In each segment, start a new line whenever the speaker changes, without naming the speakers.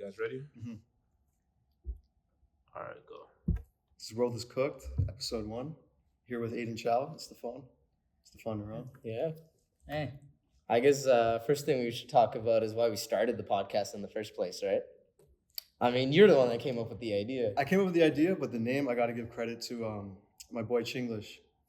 guys ready?
Mm-hmm.
All right, go.
This is World is Cooked, episode 1. Here with Aidan Chow. It's the phone. Around.
Yeah.
Hey.
I guess first thing we should talk about is why we started the podcast in the first place, right? I mean, you're the one that came up with the idea.
I came up with the idea, but the name, I got to give credit to my boy Chinglish.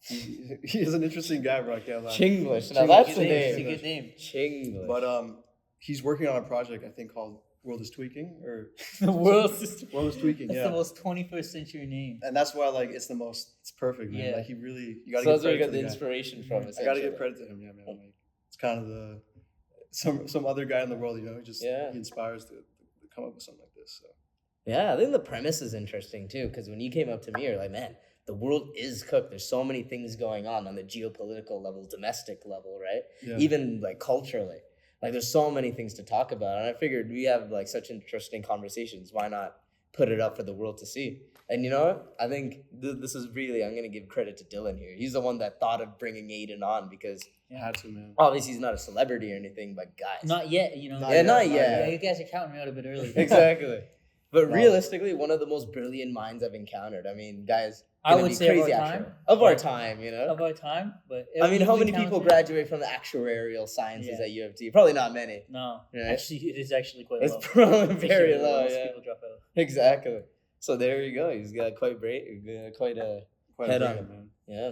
He is an interesting guy, bro. I can't lie.
Chinglish. Now that's the
It's a
name.
good name.
Chinglish.
But he's working on a project, I think, called World is Tweaking. Or
The World is
Tweaking,
That's
yeah.
the most 21st century name.
And that's why, like, it's perfect, man.
Yeah.
Like, he really, you got to
so
give
that's where
credit
you got
to
the
the guy.
inspiration from.
I got to give credit to him, yeah, man. Like, it's kind of some other guy in the world, he inspires to come up with something like this, so.
Yeah, I think the premise is interesting too, because when you came up to me, you're like, man, the world is cooked. There's so many things going on the geopolitical level, domestic level, right?
Yeah.
Even like culturally. Like there's so many things to talk about. And I figured we have like such interesting conversations. Why not put it up for the world to see? And you know what? I think this is really, I'm going to give credit to Dylan here. He's the one that thought of bringing Aidan on because
Had to, man.
obviously he's not a celebrity or anything, but guys.
Not yet, you know.
Not
Not
yet.
yet.
You guys are counting me out a bit early.
Exactly. But
Wow.
realistically, one of the most brilliant minds I've encountered. I mean, guys,
I
gonna
would
be
say of
crazy
our
actually.
time.
Of our
Yeah.
time, you know.
Of our time, but
I mean, how
usually
many people
counts-
graduate from the actuarial sciences
Yeah.
at U of T? Probably not many.
No,
Right.
actually, it is actually quite
It's
low.
probably very
Actually,
low.
most
Yeah,
people drop out.
exactly. So there you go. He's got quite
Quite
Head
a
on
brain,
him.
man.
yeah.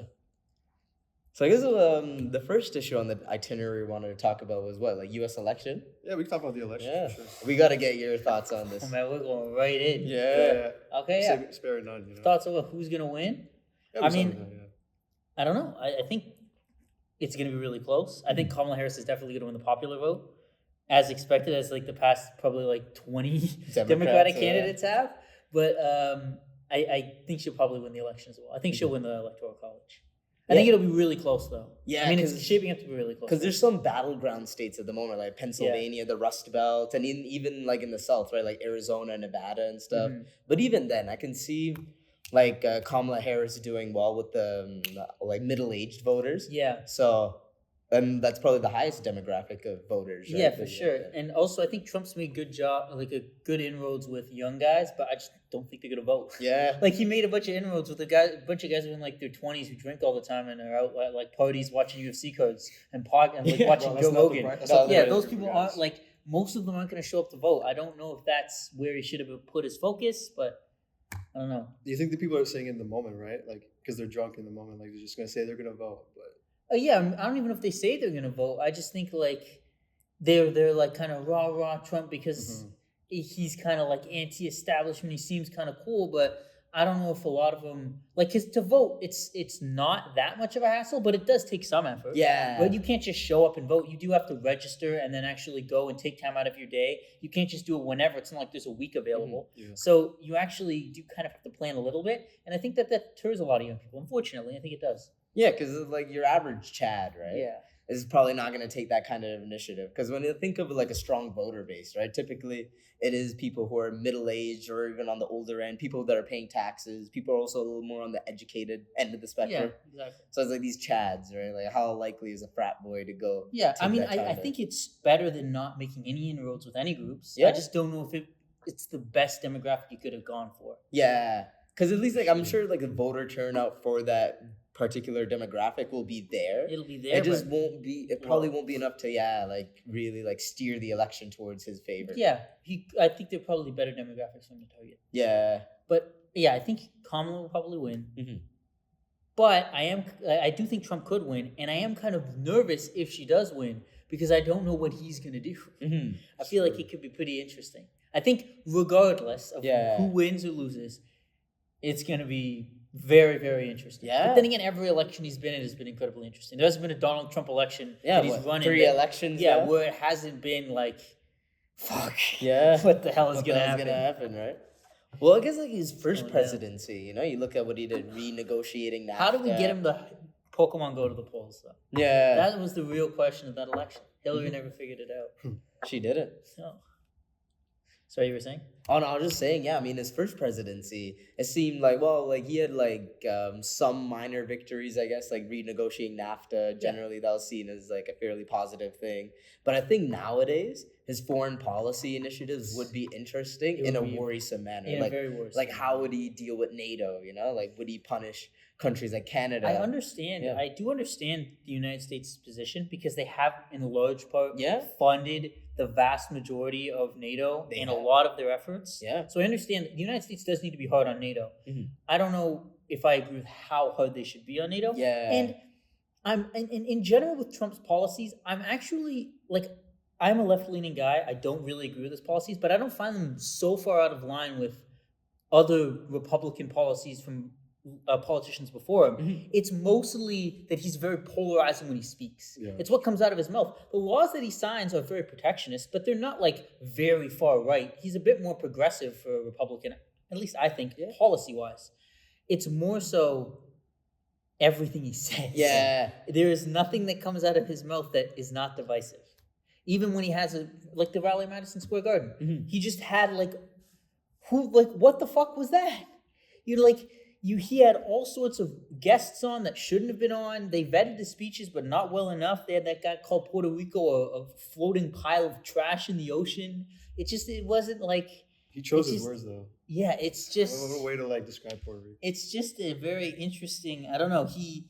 So I guess the first issue on the itinerary we wanted to talk about was what, like U.S. election.
Yeah, we can talk about the election.
Yeah,
For sure.
we got to get your thoughts on this.
Oh man, we're going right in.
Yeah.
Okay. Yeah.
Spare none, you know.
Thoughts over who's gonna win?
Yeah,
I
we
mean-
saw that, yeah.
I don't know. I think it's going to be really close. I think Kamala Harris is definitely going to win the popular vote, as expected, as like the past probably like 20 Democratic candidates have. But I think she'll probably win the election as well. I think she'll win the Electoral College. I think it'll be really close, though.
Yeah,
I mean, it's
'cause-
shaping up to be really close.
Because there's some battleground states at the moment, like Pennsylvania, the Rust Belt, and even like in the South, right, like Arizona, Nevada, and stuff.
Mhm.
But even then, I can see like Kamala Harris doing well with the like middle-aged voters.
Yeah.
So, and that's probably the highest demographic of voters. Right?
Yeah, for sure. And also, I think Trump's made good job, like a good inroads with young guys, but I just don't think they're gonna vote.
Yeah.
Like he made a bunch of inroads with a bunch of guys who are in like their 20s who drink all the time and are out at like parties watching UFC cards and like
Yeah,
watching
Well, that's
Joe
not the
Rogan.
pri- that's
No,
not the
Yeah,
right
those
group of
people
guys.
aren't like most of them aren't gonna show up to vote. I don't know if that's where he should have put his focus, but I don't know.
Do you think the people are saying in the moment, right? Like, because they're drunk in the moment, like they're just gonna say they're gonna vote, but
Yeah, I don't even know if they say they're gonna vote. I just think like they're like kind of rah Trump because he's kind of like anti-establishment. He seems kind of cool, but I don't know if a lot of them like because to vote it's not that much of a hassle, but it does take some effort.
Yeah.
But you can't just show up and vote. You do have to register and then actually go and take time out of your day. You can't just do it whenever. It's not like there's a week available.
yeah.
So you actually do kind of have to plan a little bit, and I think that deters a lot of young people. Unfortunately, I think it does.
Yeah, because like your average Chad, right?
Yeah.
Is probably not going to take that kind of initiative. Because when you think of like a strong voter base, right, typically it is people who are middle-aged or even on the older end, people that are paying taxes, people are also a little more on the educated end of the spectrum.
Yeah, exactly.
So it's like these Chads, right? Like how likely is a frat boy to go?
Yeah, I
take
mean,
that time
I
to-
think it's better than not making any inroads with any groups.
Yeah.
I just don't know if it's the best demographic you could have gone for.
Yeah, because at least like I'm sure like the voter turnout for that particular demographic will be there.
It'll be there.
It just
but
won't be. It probably won't be enough to like really like steer the election towards his favor.
yeah, I think they're probably better demographics from the target.
Yeah.
But yeah, I think Kamala will probably win.
Mhm.
But I do think Trump could win, and I am kind of nervous if she does win because I don't know what he's gonna do.
Mhm.
I feel like it could be pretty interesting. I think regardless of
Yeah.
who wins or loses, it's gonna be very, very interesting.
Yeah.
But then again, every election he's been in has been incredibly interesting. There hasn't been a Donald Trump election
Yeah.
that he's
What,
running.
3
that-
elections.
Yeah,
now?
where it hasn't been like, fuck.
Yeah.
What the hell is
What
gonna
the hell's
happen?
gonna happen, right? Well, I guess like his first
Oh, yeah.
presidency, you know, you look at what he did, renegotiating NAFTA.
How do we get him to Pokemon Go to the polls though?
Yeah,
That was the real question of that election. Hillary
Mm-hmm.
never figured it out.
she did it.
So, sorry, you were saying?
Oh no, I was just saying, yeah. I mean, his first presidency, it seemed like like he had like some minor victories, I guess, like renegotiating NAFTA. Generally, that was seen as like a fairly positive thing. But I think nowadays his foreign policy initiatives would be interesting
It
in a
would be-
worrisome manner.
In
Like,
a very worse.
like how would he deal with NATO? You know, like would he punish countries like Canada?
I understand.
Yeah.
I do understand the United States' position because they have, in large part,
Yeah.
funded the vast majority of NATO
They
in
have.
a lot of their efforts.
Yeah.
So I understand the United States does need to be hard on NATO.
Mhm.
I don't know if I agree with how hard they should be on NATO.
Yeah.
And in general with Trump's policies, I'm actually like, I'm a left-leaning guy. I don't really agree with his policies, but I don't find them so far out of line with other Republican policies from politicians before him.
Mhm.
It's mostly that he's very polarizing when he speaks.
Yeah.
It's what comes out of his mouth. The laws that he signs are very protectionist, but they're not like very far right. He's a bit more progressive for a Republican, at least I think,
Yeah.
policy-wise. It's more so everything he says.
Yeah.
There is nothing that comes out of his mouth that is not divisive. Even when he has like the rally at Madison Square Garden,
Mhm.
he just had what the fuck was that? He had all sorts of guests on that shouldn't have been on. They vetted the speeches, but not well enough. They had that guy called Puerto Rico a floating pile of trash in the ocean. It wasn't like,
He chose
It's
his
just-
words though.
yeah, it's just,
What a way to like describe Puerto Rico.
it's just a very interesting, I don't know, he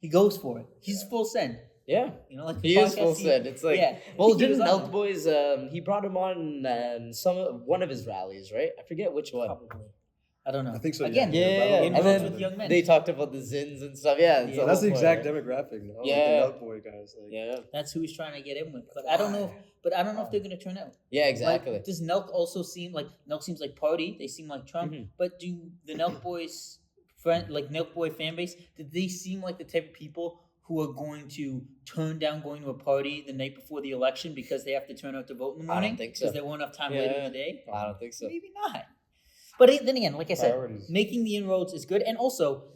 goes for it. He's full send.
Yeah.
Like
He
the
is full
podcast,
send. It's like,
yeah.
well,
He was
didn't
on
Elk
there.
Boys? He brought him on one of his rallies, right? I forget which one.
Probably. I don't know.
I think so, yeah.
Again,
Yeah,
in
and
Roads
then
with Young Men.
They talked about the Zins and stuff. Yeah, it's
Yeah.
the
So that's the
whole
exact
point, right?
demographic, no?
Yeah.
Like the Milk Boy guys. Like,
Yeah.
That's who he's trying to get in with. But I don't know. But I don't know if they're gonna turn out.
Yeah, exactly.
Like, does Nelk also seem like Nelk seems like party? They seem like Trump.
Mhm.
But do the Nelk Boys Nelk Boy fan base? Did they seem like the type of people who are going to turn down going to a party the night before the election because they have to turn out to vote in the
I don't
morning?
think so.
Because there won't enough time later in
Yeah.
the day.
I don't think so.
Maybe not. But then again, like I said,
Priorities.
making the inroads is good. And also,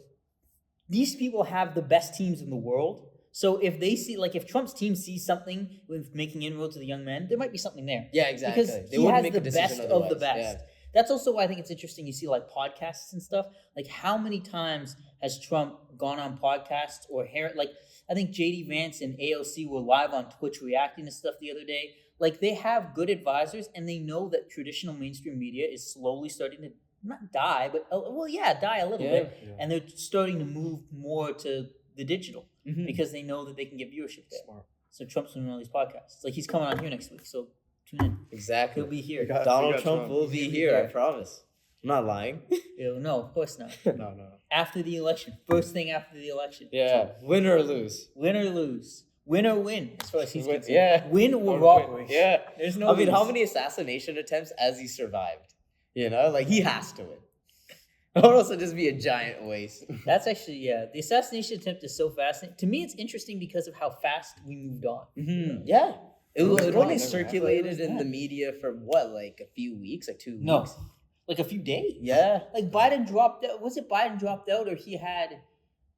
these people have the best teams in the world. So if they see, like, if Trump's team sees something with making inroads to the young men, there might be something there.
Yeah, exactly.
Because
They
he
wouldn't
has
make
the
a decision
best of the
otherwise.
best.
Yeah.
That's also why I think it's interesting. You see, like, podcasts and stuff. Like, how many times has Trump gone on podcasts or like, I think JD Vance and AOC were live on Twitch reacting to stuff the other day. Like, they have good advisors, and they know that traditional mainstream media is slowly starting to not die, but die a little
Yeah.
bit,
Yeah.
and they're starting to move more to the digital
Mhm.
because they know that they can get viewership there.
Smart.
So Trump's doing all these podcasts. It's like he's coming on here next week, so tune in.
Exactly.
He'll be here.
We got-
Donald
we got
Trump will be
He'll be
here, I
here.
promise. I'm not lying.
No, of course not.
No.
After the election, first thing after the election.
Yeah, win or lose.
Win or lose, win or win. As far as he's
Win-
concerned.
yeah.
Win or
Or
robbery.
win. Yeah.
There's no.
I mean, how
lose.
many assassination attempts has he survived? You know, like he has to win. Or else it'd just be a giant waste.
That's actually the assassination attempt is so fascinating. To me, it's interesting because of how fast we moved on.
Mm-hmm. Yeah. It
was
only
gone, never
circulated
happened.
in the media for what, like a few weeks, like 2 weeks?
No, like a few days.
Yeah.
Like Biden dropped out. Was it Biden dropped out or he had?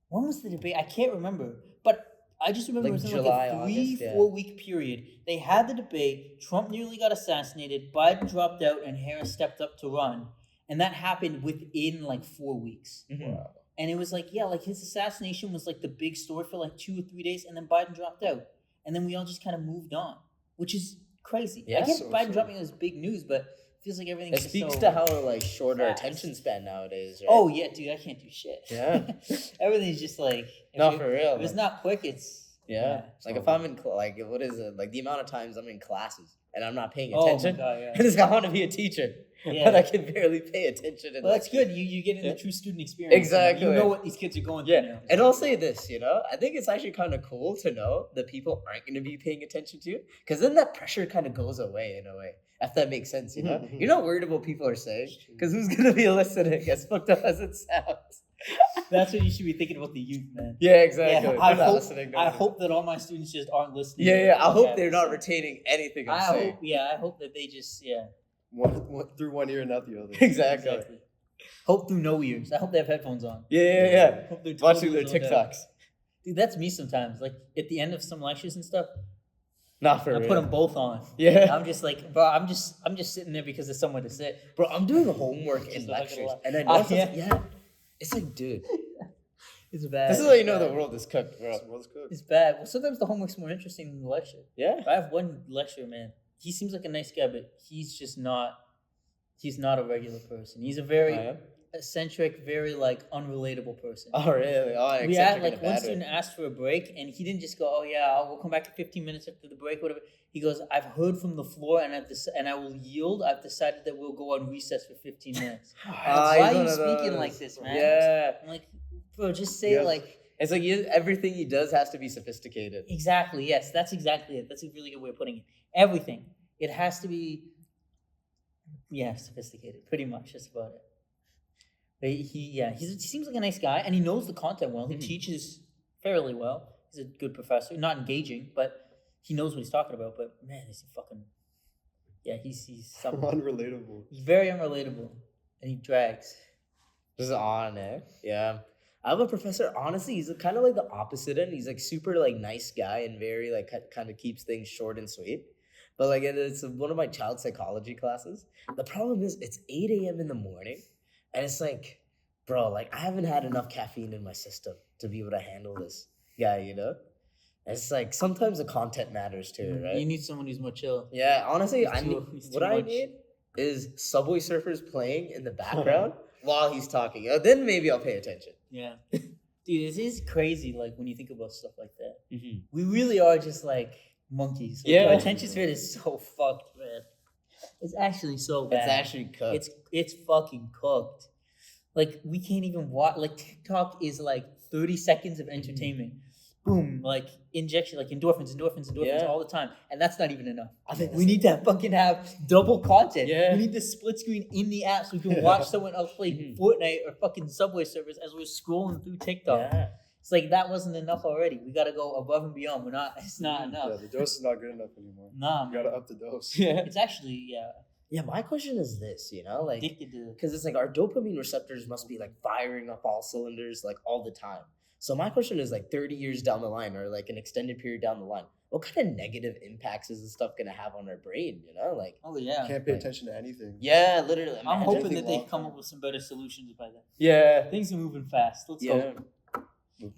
When was the debate? I can't remember. But I just remember
Like
it was
July,
in like a
August, yeah.
3-4 week period. They had the debate. Trump nearly got assassinated. Biden dropped out, and Harris stepped up to run. And that happened within like 4 weeks.
Mhm.
Wow.
And it was like, like his assassination was like the big story for like 2 or 3 days, and then Biden dropped out. And then we all just kind of moved on, which is crazy.
Yeah,
I guess
so
Biden
sad.
dropping out is big news, but it feels like everything's
It
just
speaks
so
to how like shorter
fast.
attention span nowadays, right?
Oh yeah, dude, I can't do shit.
Yeah.
Everything's just like
No, for real.
If it's
like-
not quick, it's
Yeah. Like
So
if I'm in like what is it? Like the amount of times I'm in classes and I'm not paying
Oh my
attention.
god, yeah.
And it's I want to be a teacher.
Yeah.
But I can barely pay attention.
Well, that's good. You get in
Yeah.
the true student experience.
Exactly.
You know what these kids are going through
Yeah.
now.
And I'll say this, you know, I think it's actually kind of cool to know that people aren't going to be paying attention to you because then that pressure kind of goes away in a way. If that makes sense, you know?
Mhm.
You're not worried about what people are saying because who's going to be listening as fucked up as it sounds?
That's what you should be thinking about the youth, man.
Yeah, exactly.
Yeah, I
They're not
hope,
listening.
I
nobody.
hope that all my students just aren't listening.
Yeah,
to
yeah. I
what
hope
have
they're
to
not
say.
retaining anything I'm
I
saying.
hope, I hope that they just,
One through one ear and out the other.
Exactly.
Hope through no ears. I hope they have headphones on.
Yeah.
Hope they're
Watching their
totally zoned out.
TikToks.
Dude, that's me sometimes. Like at the end of some lectures and stuff,
Not for
I
real.
put them both on.
Yeah.
I'm just like, bro, I'm just sitting there because there's somewhere to sit.
Bro, I'm doing homework in
Just not gonna
lectures.
lie.
And I know
Yeah.
yeah. It's like, dude.
It's bad.
This is how you know the world is cooked, bro.
World's cooked.
It's bad. Well, sometimes the homework's more interesting than the lecture.
Yeah.
If I have one lecture, man, he seems like a nice guy, but he's just not. He's not a regular person. He's a very eccentric, very like unrelatable person.
Oh really? Oh,
We had like one student asked for a break, and he didn't just go, "Oh yeah, we'll come back in 15 minutes after the break, whatever." He goes, "I've heard from the floor, and I will yield. I've decided that we'll go on recess for 15 minutes." Why are you speaking like this, man?
Yeah.
I'm like, bro, just say like.
It's like everything he does has to be sophisticated.
Exactly. Yes, that's exactly it. That's a really good way of putting it. Everything. It has to be. Yeah, sophisticated. Pretty much. That's about it. But he seems like a nice guy, and he knows the content well. He teaches fairly well. He's a good professor. Not engaging, but he knows what he's talking about. But man, he's fucking. Yeah, he's something.
Unrelatable.
He's very unrelatable, and he drags.
Just on it. Yeah. I have a professor, honestly, he's kind of like the opposite end. He's like super like nice guy and very like kind of keeps things short and sweet. But like it's one of my child psychology classes. The problem is it's 8 a.m. in the morning and it's like, bro, like I haven't had enough caffeine in my system to be able to handle this guy, you know? And it's like sometimes the content matters too, right?
You need someone who's more chill.
Yeah, honestly, I
need
need is Subway Surfers playing in the background while he's talking. Then maybe I'll pay attention.
Yeah. Dude, it is crazy, like, when you think about stuff like that. Mm-hmm. We really are just, like, monkeys. Like, our attention span is so fucked, man. It's actually so bad.
It's actually cooked.
It's fucking cooked. Like, we can't even watch. Like, TikTok is, like, 30 seconds of entertainment. Boom, like, injection, like, endorphins all the time. And that's not even enough. I think we need to fucking have double content. Yeah. We need the split screen in the app so we can watch someone else play Fortnite or fucking Subway Surfers as we're scrolling through TikTok. Yeah. It's like that wasn't enough already. We got to go above and beyond. It's not enough.
Yeah, the dose is not good enough anymore.
Nah,
you got to up the dose.
Yeah.
It's actually,
Yeah, my question is this, you know, like,
addicted to,
because it's like our dopamine receptors must be like firing up all cylinders like all the time. So my question is like 30 years down the line or like an extended period down the line, what kind of negative impacts is this stuff going to have on our brain, you know? Like,
oh yeah,
can't pay attention to anything.
Yeah, literally.
I'm hoping that they come up with some better solutions by then.
Yeah.
Things are moving fast. Let's go.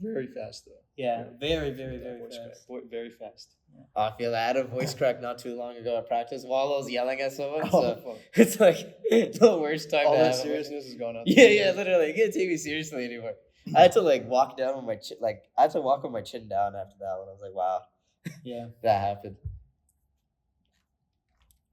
Very fast though.
Yeah, very fast.
Very fast.
Yeah. I feel I had a voice crack not too long ago at practice while I was yelling at someone. So it's like the worst time
all
to have.
All that seriousness is gone out.
Yeah, literally. You can't take me seriously anymore. I had to like walk down with my chin, I had to walk with my chin down after that one. I was like, wow.
Yeah.
That happened.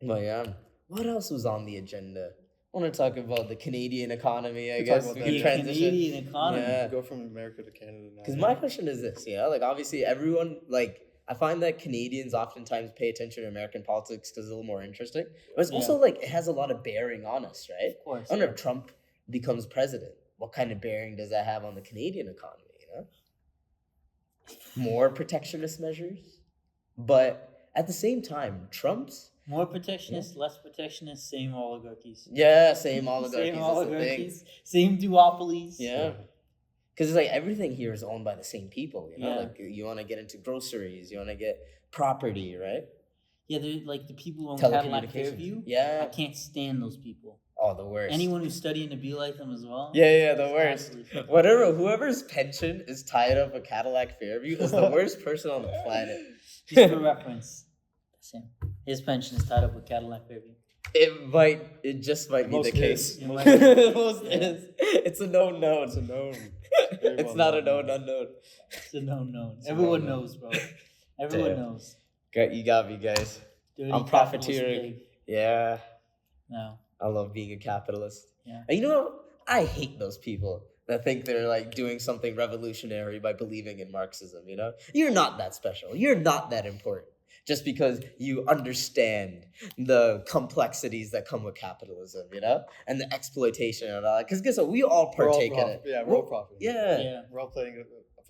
But yeah, what else was on the agenda? I want to talk about the Canadian economy, I guess.
We can transition. Canadian economy.
Yeah. Go from America to Canada now.
Because my question is this, like obviously everyone, like I find that Canadians oftentimes pay attention to American politics because it's a little more interesting. But it's also like it has a lot of bearing on us, right?
Of course.
I wonder if Trump becomes president, what kind of bearing does that have on the Canadian economy, you know? More protectionist measures. But at the same time, Trump's
more protectionist, less protectionist, same oligarchies.
Yeah, same oligarchies.
Same duopolies.
Yeah. Because it's like everything here is owned by the same people, you know? Like you want to get into groceries, you want to get property, right?
Yeah, they're like the people who own Cadillac Fairview.
Yeah.
I can't stand those people.
Oh, the worst.
Anyone who's studying to be like them as well.
Yeah, the worst. Whoever's pension is tied up with Cadillac Fairview is the worst person on the planet.
Just for reference. His pension is tied up with Cadillac Fairview.
It just might be the case. It's a known.
It's a known.
It's not a known unknown.
It's a known. Everyone knows, bro. Everyone knows.
You got me, guys.
Dirty
I'm profiteering. Yeah.
No.
I love being a capitalist.
Yeah.
And you know what? I hate those people that think they're like doing something revolutionary by believing in Marxism, you know? You're not that special. You're not that important. Just because you understand the complexities that come with capitalism, you know? And the exploitation and all that. Because guess what? We all partake in it.
Yeah, we're all profiting.
Yeah.
We're all playing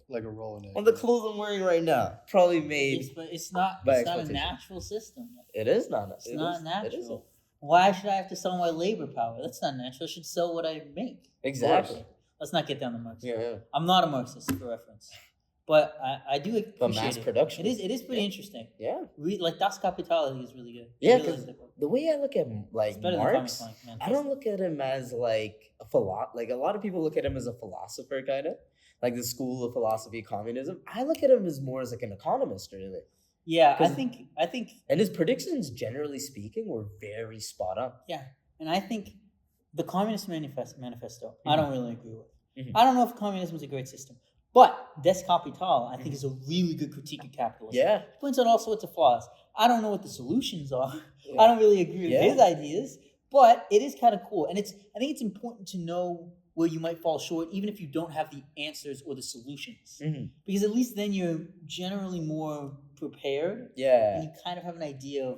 like a role in it.
Well, the clothes I'm wearing right now, probably made
it's not a natural system.
It is not.
It's not natural. Why should I have to sell my labor power? That's not natural. I should sell what I make.
Exactly.
Let's not get down to Marxism.
Yeah.
I'm not a Marxist, for reference. But I do appreciate
but mass production.
It is pretty interesting.
Yeah.
Like Das Kapital, I think is really good.
Yeah, because the way I look at like Marx, I don't look at him as like a like a lot of people look at him as a philosopher kind of, like the school of philosophy communism. I look at him as more as like an economist, really.
Yeah, I think,
and his predictions, generally speaking, were very spot on.
Yeah, and I think the Communist Manifesto, I don't really agree with.
Mhm.
I don't know if communism is a great system, but Des Capital, I think, is a really good critique of capitalism.
Yeah.
It points out all sorts of flaws. I don't know what the solutions are.
Yeah.
I don't really agree with
Yeah.
his ideas, but it is kind of cool. And I think it's important to know where you might fall short, even if you don't have the answers or the solutions. Because at least then you're generally more prepared.
Yeah.
And you kind of have an idea of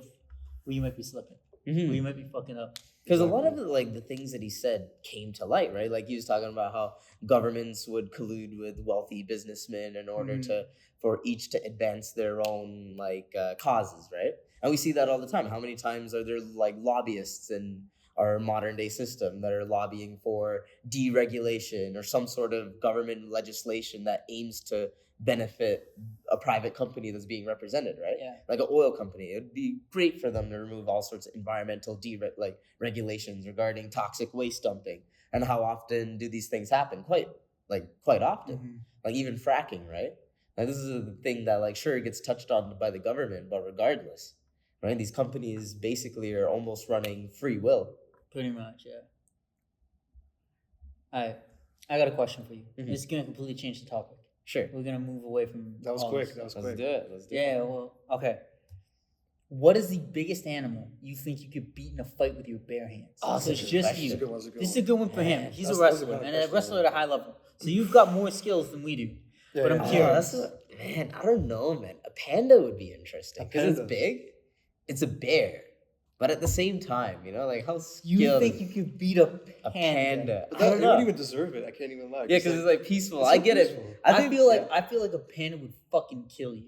where you might be slipping, where you might be fucking up.
Because a lot of the things that he said came to light, right? Like he was talking about how governments would collude with wealthy businessmen in order for each to advance their own causes, right? And we see that all the time. How many times are there like lobbyists in our modern day system that are lobbying for deregulation or some sort of government legislation that aims to benefit a private company that's being represented, right?
Yeah.
Like an oil company. It would be great for them to remove all sorts of environmental regulations regarding toxic waste dumping. And how often do these things happen? Quite often. Like even fracking, right? Like this is a thing that sure it gets touched on by the government, but regardless, right? These companies basically are almost running free will.
Pretty much, yeah. All right. I got a question for you. This is going to completely change the topic.
Sure.
We're going to move away from
That was quick. Let's
do it.
Yeah, well, okay. What is the biggest animal you think you could beat in a fight with your bare hands?
Oh,
so it's just you. This is a good one for him. He's a
That's
wrestler,
a
and a wrestler at a high level. So you've got more skills than we do.
Yeah,
but I'm curious.
Man, I don't know, man. A panda would be interesting because it's big. It's a bear. But at the same time, how skilled
you think you could beat a panda?
But it wouldn't even deserve it. I can't even lie.
Yeah, because it's peaceful. I get
peaceful.
it.
I feel like a panda would fucking kill you.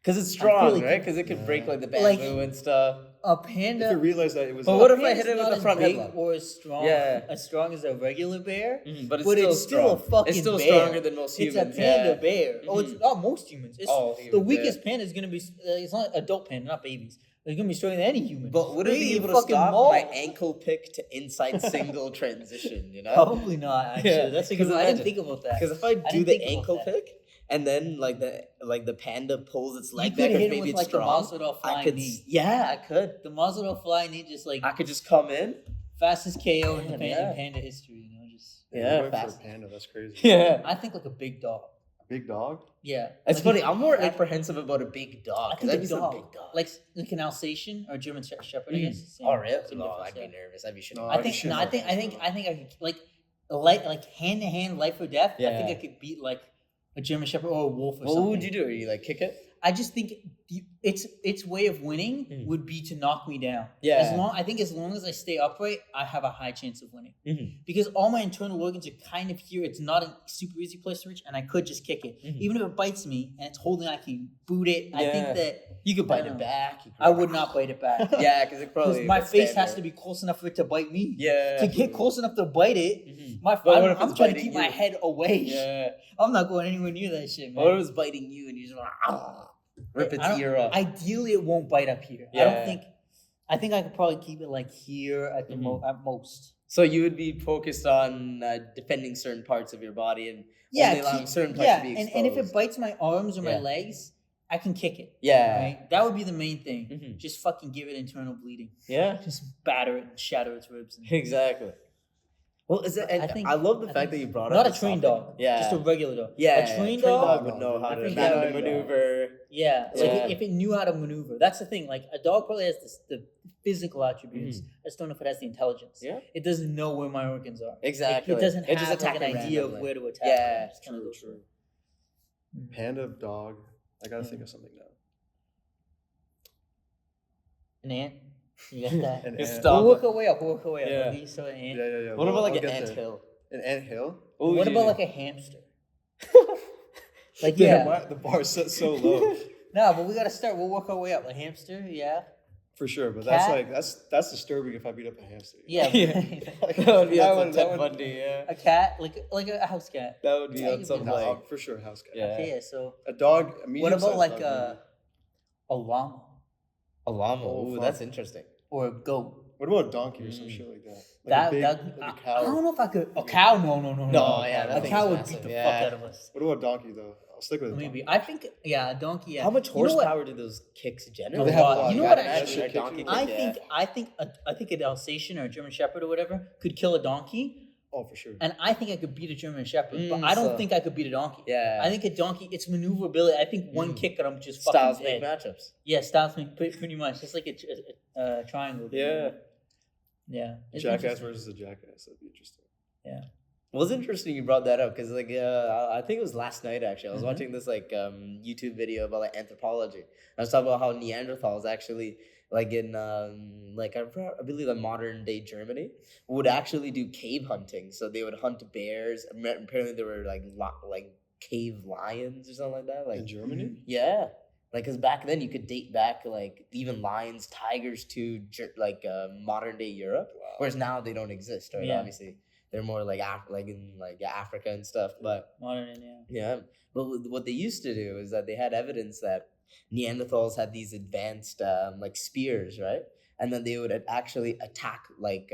Because it's strong, right? Because it could break the bamboo and stuff.
A panda.
If you realize that it was.
But what if I hit it with the front
big
headlock?
or as strong as a regular bear?
But it's still
a fucking
It's still
bear.
stronger than most humans.
It's a panda bear. Oh, it's not most humans. It's
all
the
humans,
weakest panda is gonna be. It's not adult panda, not babies. It's gonna be stronger than any human.
But would it be able to
fucking
stop
maul.
my ankle pick to inside single transition?
Probably not. Actually,
Yeah.
that's a good one. I didn't think about that.
Because if I do
didn't
the
think about
ankle
that.
pick and then the panda pulls its
You
leg
could
back,
hit
and
him
maybe
with
it's
the
strong.
Mazdal
I
flying
could.
knee.
Yeah, I could.
The Mazdal flying knee, just
I could just come in.
fastest KO in the
Yeah.
panda history. Just
For a
fast.
panda, that's crazy.
Yeah.
I think like a big dog.
Big dog?
Yeah,
It's funny. I'm more
like-
apprehensive about a big dog.
I think
I'd
a
be some
dog,
big dog.
like an Alsatian or German Shepherd. I guess. Same-
Oh, really?
same
No,
difference,
I'd be
yeah.
nervous. I'd be shitting.
No,
I think I could like hand to hand, life or death. I think
Yeah.
I could beat like a German Shepherd or a wolf or
What
something.
would you do? Are you kick it?
I just think its way of winning would be to knock me down.
Yeah.
As long as I stay upright, I have a high chance of winning.
Mhm.
Because all my internal organs are kind of here. It's not a super easy place to reach, and I could just kick it. Even if it bites me and it's holding, I can boot it. I think that
You could bite
I
it
don't
back.
I would not bite it back.
Yeah, because it probably.
My
would
face
stand
has
there.
to be close enough for it to bite me.
Yeah.
To get close enough to bite it,
But what if
I'm
it's
trying to
biting
keep my
you?
head away.
Yeah.
I'm not going anywhere near that shit, man.
What if it's biting you and you just rip its ear off?
Ideally, it won't bite up here.
Yeah.
I think I could probably keep it like here at the at most.
So you would be focused on defending certain parts of your body and only allowing certain parts to be exposed.
and if it bites my arms or my
Yeah.
legs, I can kick it.
Yeah.
Right? That would be the main thing.
Mhm.
Just fucking give it internal bleeding.
Yeah.
Just batter it and shatter its ribs. And
Exactly. Well, is it? And I love the fact that you brought up.
not a
this
trained
topic.
dog.
Yeah.
Just a regular dog.
Yeah.
A trained
dog
dog.
would know how
I
to
think
maneuver.
Yeah, like
Yeah.
if it knew how to maneuver. That's the thing. Like a dog probably has the physical attributes. I just don't know if it has the intelligence.
Yeah.
It doesn't know where my organs are.
Exactly.
It doesn't
It
have
just
like, an
attack it
idea
randomly.
of where to attack.
Yeah.
It just kinda goes
True.
through.
Panda, dog. I gotta think of something now.
An ant. You got that.
An
Just
ant.
stop.
We'll work our way up.
Yeah.
Okay, so an ant.
Yeah.
What about
I'll
like an
get
ant
there.
hill?
An ant hill?
What about like a hamster? Like
Damn, why- the bar's set so low.
No, but we gotta start. We'll work our way up. A hamster, yeah.
For sure, but
Cat?
that's disturbing if I beat up a hamster.
Yeah.
Like,
That would be
that
on
one-
some
that
Ted
one-
Bundy, yeah.
A cat, like a house cat.
That would be
Yeah,
on
you
some
can-
No, for sure, house cat.
Yeah.
Okay, yeah. So
A dog. A
what about
medium-sized
like
dog,
a llama
A llama.
Oh,
Ooh,
fuck.
that's interesting.
or a goat?
maybe. What about a donkey or some shit like that? Like
That
a big,
that
like a
I
cow.
don't know if I could. A cow? No.
No, yeah, that
a
thing's
cow would
massive,
beat the
yeah.
fuck out of us.
What about a donkey though? I'll stick with a
Maybe
donkey.
I think a donkey. Yeah.
How much
You know what?
horsepower do those kicks generate?
No, they have a lot.
You know
Yeah,
what?
that
Actually,
shit
donkey
kicks
kick,
you.
I think an Alsatian or a German Shepherd or whatever could kill a donkey.
Oh, for sure.
And I think I could beat a German Shepherd, but I don't think I could beat a donkey.
Yeah.
I think a donkey, it's maneuverability. I think one kick and I'm just fucking
styles
dead.
make matchups.
Yeah, styles make pretty much. It's like a triangle.
Yeah.
Yeah. It's
Jackass versus a jackass. That'd be interesting.
Yeah.
Well, it's interesting you brought that up because like I think it was last night actually. I was watching this like YouTube video about like anthropology. I was talking about how Neanderthals actually like in like I believe like modern day Germany would actually do cave hunting. So they would hunt bears. Apparently there were like cave lions or something like that. Like
In Germany?
yeah. Like, because back then you could date back like even lions, tigers to modern day Europe, whereas now they don't exist. Right?
Yeah.
Obviously, they're more like in Africa and stuff. But
modern,
yeah. But what they used to do is that they had evidence that Neanderthals had these advanced like spears, right? And then they would actually attack like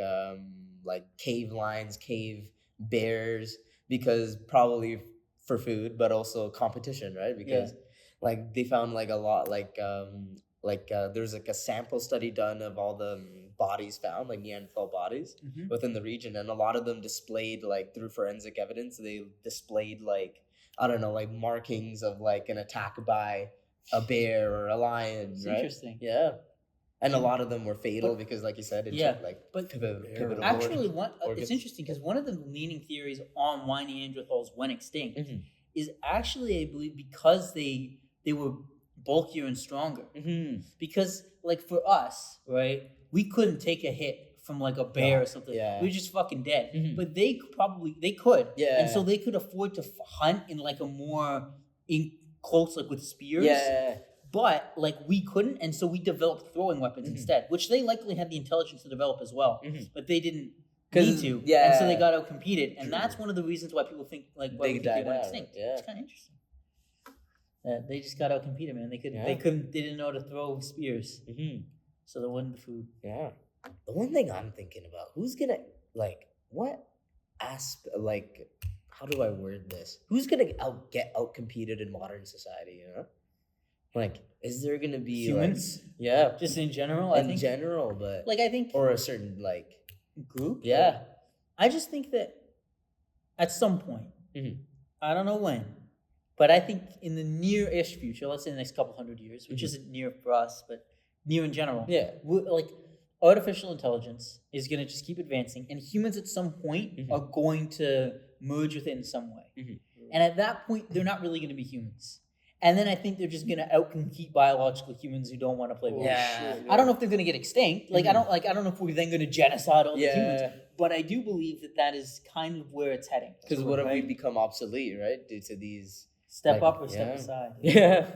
cave lions, cave bears, because probably for food, but also competition, right? Because like they found like a lot there's like a sample study done of all the bodies found, like Neanderthal bodies within the region, and a lot of them displayed like through forensic evidence, they displayed like I don't know, like markings of like an attack by a bear or a lion.
It's
right?
interesting.
Yeah. And a lot of them were fatal because, like you said, it took like pivotal
actually,
organs.
it's interesting because one of the leading theories on why Neanderthals went extinct is actually, I believe, because they were bulkier and stronger. Because, like for us, right, we couldn't take a hit from like a bear or something.
Yeah.
We were just fucking dead. But they could.
Yeah.
And so they could afford to hunt in like a more close, like with spears.
Yeah.
But like we couldn't, and so we developed throwing weapons instead, which they likely had the intelligence to develop as well, but they didn't need to, and so they got out competed, and that's one of the reasons why people think like why they went extinct. Yeah. It's kind of interesting. They just got out competed, man. They didn't know how to throw spears, so they wasn't the food.
Yeah. The one thing I'm thinking about, who's gonna how do I word this? Who's gonna get out competed in modern society? You know. Like, is there gonna be
humans?
Like, yeah,
just in general.
In general, but
like I think,
or a certain like
group.
Yeah,
I just think that at some point, I don't know when, but I think in the near-ish future, let's say the next couple hundred years, which isn't near for us, but near in general.
Yeah,
like artificial intelligence is gonna just keep advancing, and humans at some point are going to merge with it in some way, and at that point, they're not really gonna be humans. And then I think they're just gonna outcompete biological humans who don't want to play with
them.
I don't know if they're gonna get extinct. Like I don't know if we're then gonna genocide all the humans. But I do believe that is kind of where it's heading.
Because what if we become obsolete, right, due to these
step up or step aside?
Yeah.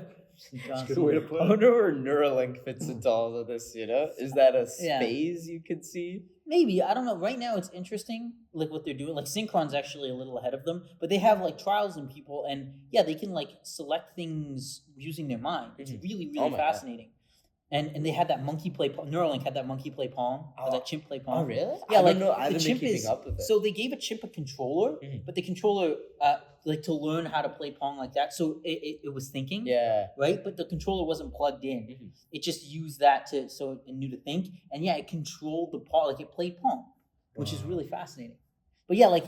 That's a good way to put it.
I wonder where Neuralink fits into all of this, you know? Is that a phase you could see?
Maybe. I don't know. Right now it's interesting, like what they're doing. Like Synchron's actually a little ahead of them, but they have like trials in people, and they can like select things using their mind. It's really, really fascinating. And they had that monkey play. Neuralink had that monkey play Pong, or that chimp play Pong.
Oh, really?
Yeah,
I don't know. I haven't been keeping up with it.
So they gave a chimp a controller, but the controller, like to learn how to play Pong like that. So it was thinking, right? But the controller wasn't plugged in. It just used that so it knew to think, and it controlled the Pong, like it played Pong, which is really fascinating. But like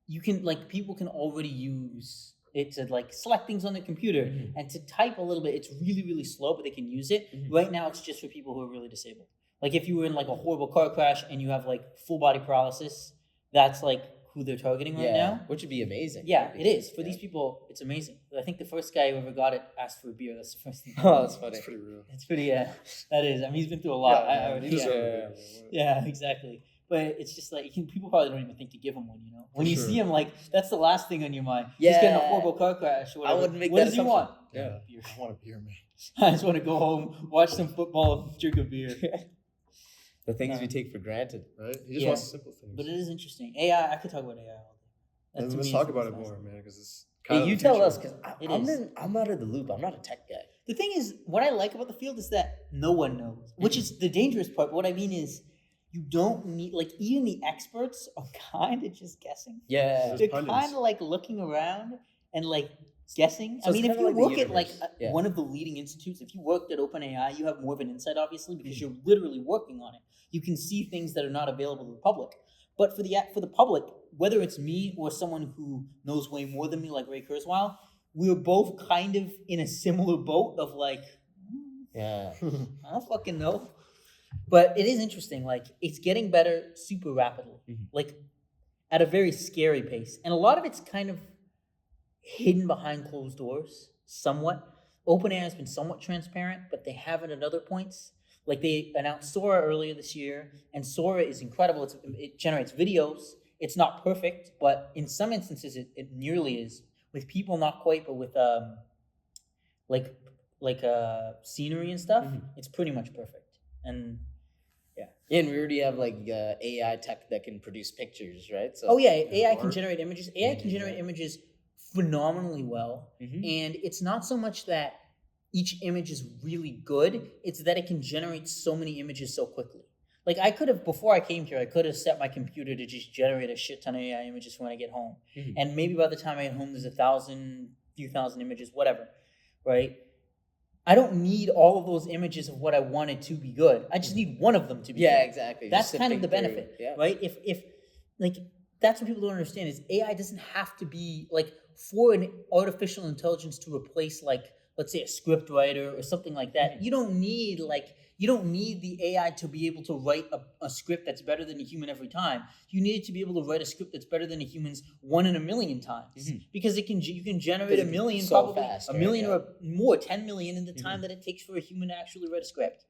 you can, like people can already use it to like select things on the computer and to type a little bit. It's really, really slow, but they can use it. Right now, it's just for people who are really disabled. Like if you were in like a horrible car crash and you have like full body paralysis, that's like who they're targeting right now.
Which would be amazing.
Yeah, it is. For these people, it's amazing. I think the first guy who ever got it asked for a beer. That's the first thing.
Oh, that's funny.
It's pretty real.
It's pretty, that is. I mean, he's been through a lot.
Yeah,
Exactly. But it's just like people probably don't even think to give him one, you know? When you see him, like, that's the last thing on your mind. He's getting a horrible car crash or whatever.
I wouldn't make
what
that
does he want?
Yeah. I want a beer, man.
I just want to go home, watch some football, drink a beer.
The things we take for granted.
Right? He just wants simple things.
But it is interesting. AI, I could talk about AI all day.
Let's talk about it more, man, because it's
kind of you tell us, because I'm out of the loop. I'm not a tech guy.
The thing is, what I like about the field is that no one knows, which is the dangerous part. But what I mean is, you don't need, like, even the experts are kind of just guessing.
Yeah.
They're kind of like looking around and like guessing.
So
I mean, if you
like
work at like
yeah.
one of the leading institutes, if you worked at OpenAI, you have more of an insight, obviously, because you're literally working on it. You can see things that are not available to the public. But for the public, whether it's me or someone who knows way more than me, like Ray Kurzweil, we're both kind of in a similar boat of like,
yeah,
I don't fucking know. But it is interesting. Like, it's getting better super rapidly, like at a very scary pace, and a lot of it's kind of hidden behind closed doors, somewhat. OpenAI has been somewhat transparent, but they haven't at other points. Like they announced Sora earlier this year, and Sora is incredible. It generates videos. It's not perfect, but in some instances, it nearly is. With people, not quite, but with like scenery and stuff, it's pretty much perfect. And
yeah, and we already have like AI tech that can produce pictures, right?
So AI can generate images. AI can generate images phenomenally well, and it's not so much that each image is really good, it's that it can generate so many images so quickly. Like I could have, before I came here, I could have set my computer to just generate a shit ton of AI images when I get home. And maybe by the time I get home, there's few thousand images, whatever, right? I don't need all of those images of what I wanted to be good. I just need one of them to be good.
Yeah, exactly.
That's kind of the benefit, right? If like, that's what people don't understand is AI doesn't have to be like, for an artificial intelligence to replace like, let's say a script writer or something like that. You don't need the AI to be able to write a script that's better than a human every time. You need it to be able to write a script that's better than a human's 1 in a million times, because you can generate a million, so probably fast, a million or more, 10 million in the time that it takes for a human to actually write a script.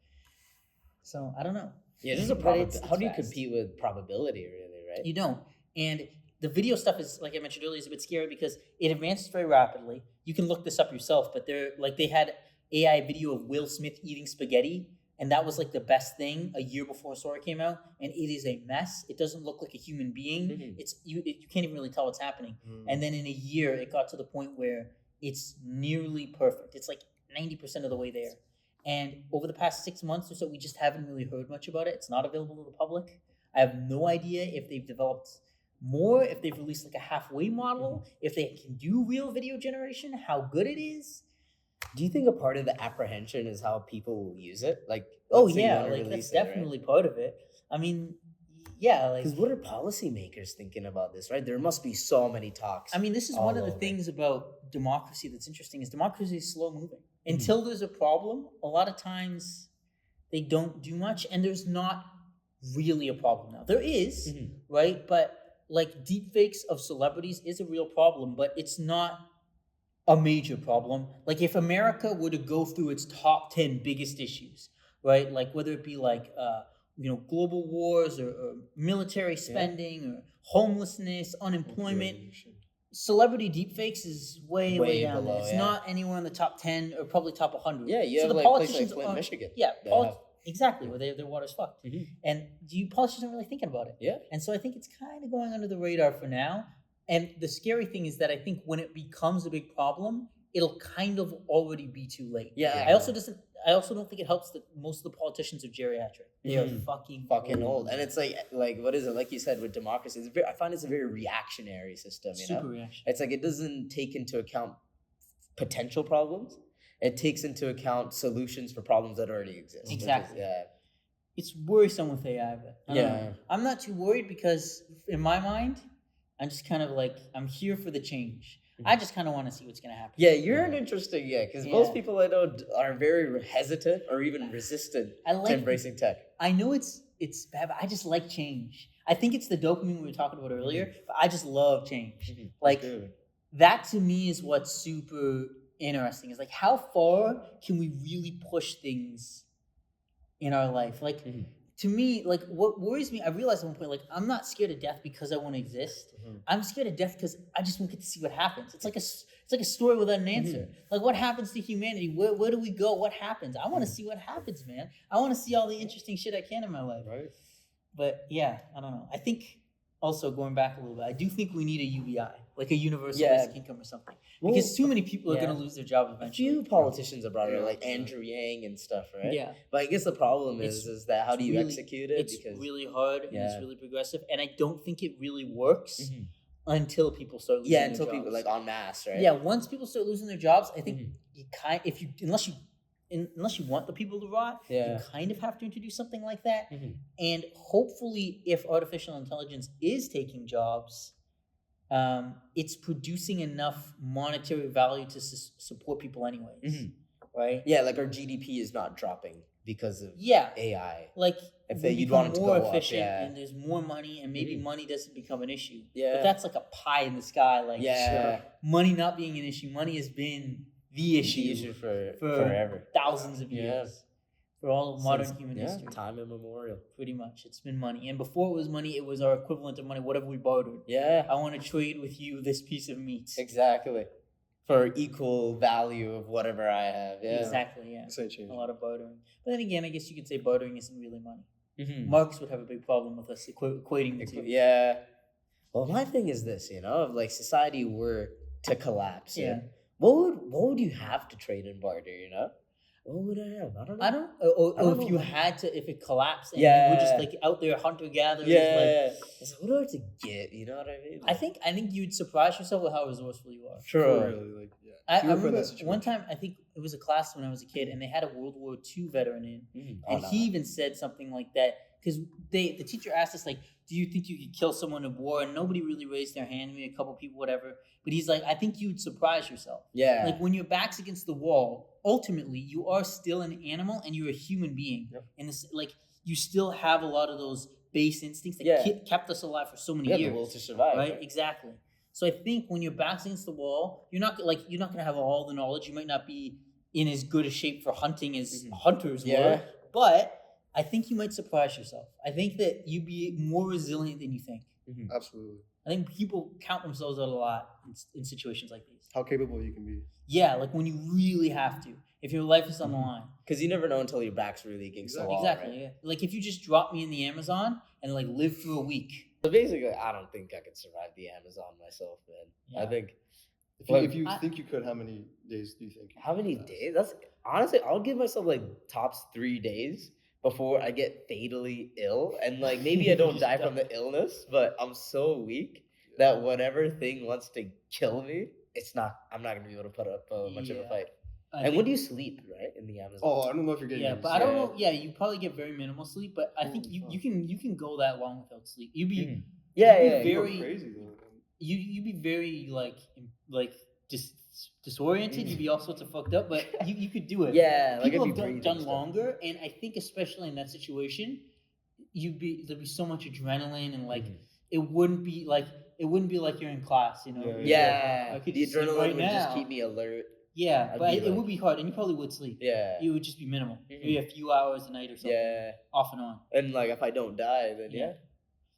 So I don't know.
Yeah, this is a probability. How do you compete with probability, really, right?
You don't. And the video stuff is, like I mentioned earlier, is a bit scary because it advances very rapidly. You can look this up yourself, but they had AI video of Will Smith eating spaghetti, and that was like the best thing a year before Sora came out, and it is a mess. It doesn't look like a human being. You can't even really tell what's happening. And then in a year, it got to the point where it's nearly perfect. It's like 90% of the way there. And over the past 6 months or so, we just haven't really heard much about it. It's not available to the public. I have no idea if they've developed more, if they've released like a halfway model, if they can do real video generation, how good it is.
Do you think a part of the apprehension is how people will use it? Like,
like that's definitely part of it. I mean, yeah, like,
because what are policymakers thinking about this, right? There must be so many talks.
I mean, this is one of the things about democracy that's interesting is democracy is slow moving. Until there's a problem, a lot of times they don't do much, and there's not really a problem now. There is, right? But like deepfakes of celebrities is a real problem, but it's not a major problem. Like if America were to go through its top 10 biggest issues, right? Like whether it be like global wars or military spending or homelessness, unemployment, celebrity deepfakes is way down below, there. It's not anywhere in the top 10 or probably top 100.
Yeah, you have the like politicians like Flint, Michigan.
Yeah, exactly, where their water's fucked. And politicians aren't really thinking about it.
Yeah.
And so I think it's kind of going under the radar for now. And the scary thing is that I think when it becomes a big problem, it'll kind of already be too late.
Yeah.
I also don't think it helps that most of the politicians are geriatric. They are fucking
old. And it's like what is it? Like you said with democracy, I find it's a very reactionary system.
Super reactionary.
It's like it doesn't take into account potential problems. It takes into account solutions for problems that already exist.
Exactly. It's worrisome with AI, but I'm not too worried because in my mind, I'm just kind of like, I'm here for the change. I just kind of want to see what's going to happen.
Yeah, you're an interesting, because most people I know are very hesitant or even resistant to embracing tech.
I know it's bad, but I just like change. I think it's the dopamine we were talking about earlier, but I just love change. Like, that to me is what's super interesting. Is like, how far can we really push things in our life? Like, to me, like what worries me, I realized at one point, like I'm not scared of death because I want to exist. I'm scared of death because I just won't get to see what happens. It's like a story without an answer. Like what happens to humanity? Where do we go? What happens? I want to see what happens, man. I want to see all the interesting shit I can in my life.
Right.
But yeah, I don't know. I think also going back a little bit, I do think we need a UBI, like a universal basic income or something, because too many people are going to lose their job eventually.
A few politicians have brought it, like Andrew Yang and stuff, right? Yeah. But I guess the problem is that how do you execute it?
It's really hard and it's really progressive, and I don't think it really works until people start losing
Yeah,
their
until
jobs.
people like en masse, right?
Yeah, once people start losing their jobs, I think you unless you want the people to rot, you kind of have to introduce something like that. And hopefully, if artificial intelligence is taking jobs, it's producing enough monetary value to support people anyways, right?
Yeah, like our GDP is not dropping because of AI.
Like
if
we
you'd
become
want it to
more
go
efficient
up,
and there's more money and maybe money doesn't become an issue.
Yeah.
But that's like a pie in the sky. Like
Yeah.
money not being an issue. Money has been the issue
for
forever. Thousands of years. For all of modern human history.
Time immemorial.
Pretty much. It's been money. And before it was money, it was our equivalent of money, whatever we bartered.
Yeah.
I want to trade with you this piece of meat.
Exactly. For equal value of whatever I have. Yeah.
Exactly, yeah.
A
lot of bartering. But then again, I guess you could say bartering isn't really money. Marx would have a big problem with us equating the two.
Yeah. Well, my thing is this, if like society were to collapse, what would you have to trade in barter, What would I have? I don't know.
Or if you had to, if it collapsed and you were just like out there hunter gatherers.
Like, what do I have to get? You know what I mean?
I think you'd surprise yourself with how resourcable you are.
True.
Really,
I remember one time, I think it was a class when I was a kid, and they had a World War II veteran in, and he even said something like that because the teacher asked us like, "Do you think you could kill someone in war?" And nobody really raised their hand. Maybe a couple people, whatever. But he's like, "I think you'd surprise yourself."
Yeah.
Like when your back's against the wall, ultimately you are still an animal and you're a human being.
Yep.
And this, like, you still have a lot of those base instincts that kept us alive for so many years.
The will to survive.
Right? Exactly. So I think when your back's against the wall, you're not gonna have all the knowledge. You might not be in as good a shape for hunting as hunters were, but I think you might surprise yourself. I think that you'd be more resilient than you think.
Absolutely.
I think people count themselves out a lot in situations like these.
How capable you can be.
Yeah, like when you really have to. If your life is on the line.
Because you never know until your back's really against the wall.
Exactly,
right?
yeah. Like if you just drop me in the Amazon and like live for a week.
So basically, I don't think I could survive the Amazon myself, man.
Yeah.
I think
if you think you could, how many days do you think?
How many days? That's honestly, I'll give myself like tops 3 days before I get fatally ill, and like maybe I don't die from the illness, but I'm so weak that whatever thing wants to kill me, I'm not gonna be able to put up much of a fight. And when do you sleep, right, in the Amazon?
Oh, I don't know if you're getting.
Yeah, but I don't know. Yeah, you probably get very minimal sleep, but I think you can go that long without sleep. You'd be very
crazy though.
You'd be very like disoriented. You'd be all sorts of fucked up, but you could do it.
Yeah,
people have done longer, and I think especially in that situation, there'd be so much adrenaline and like it wouldn't be like you're in class,
the adrenaline would just keep me alert.
Yeah, but it would be hard, and you probably would sleep.
Yeah,
it would just be minimal, maybe a few hours a night or something. Yeah, off and on.
And like if I don't die, then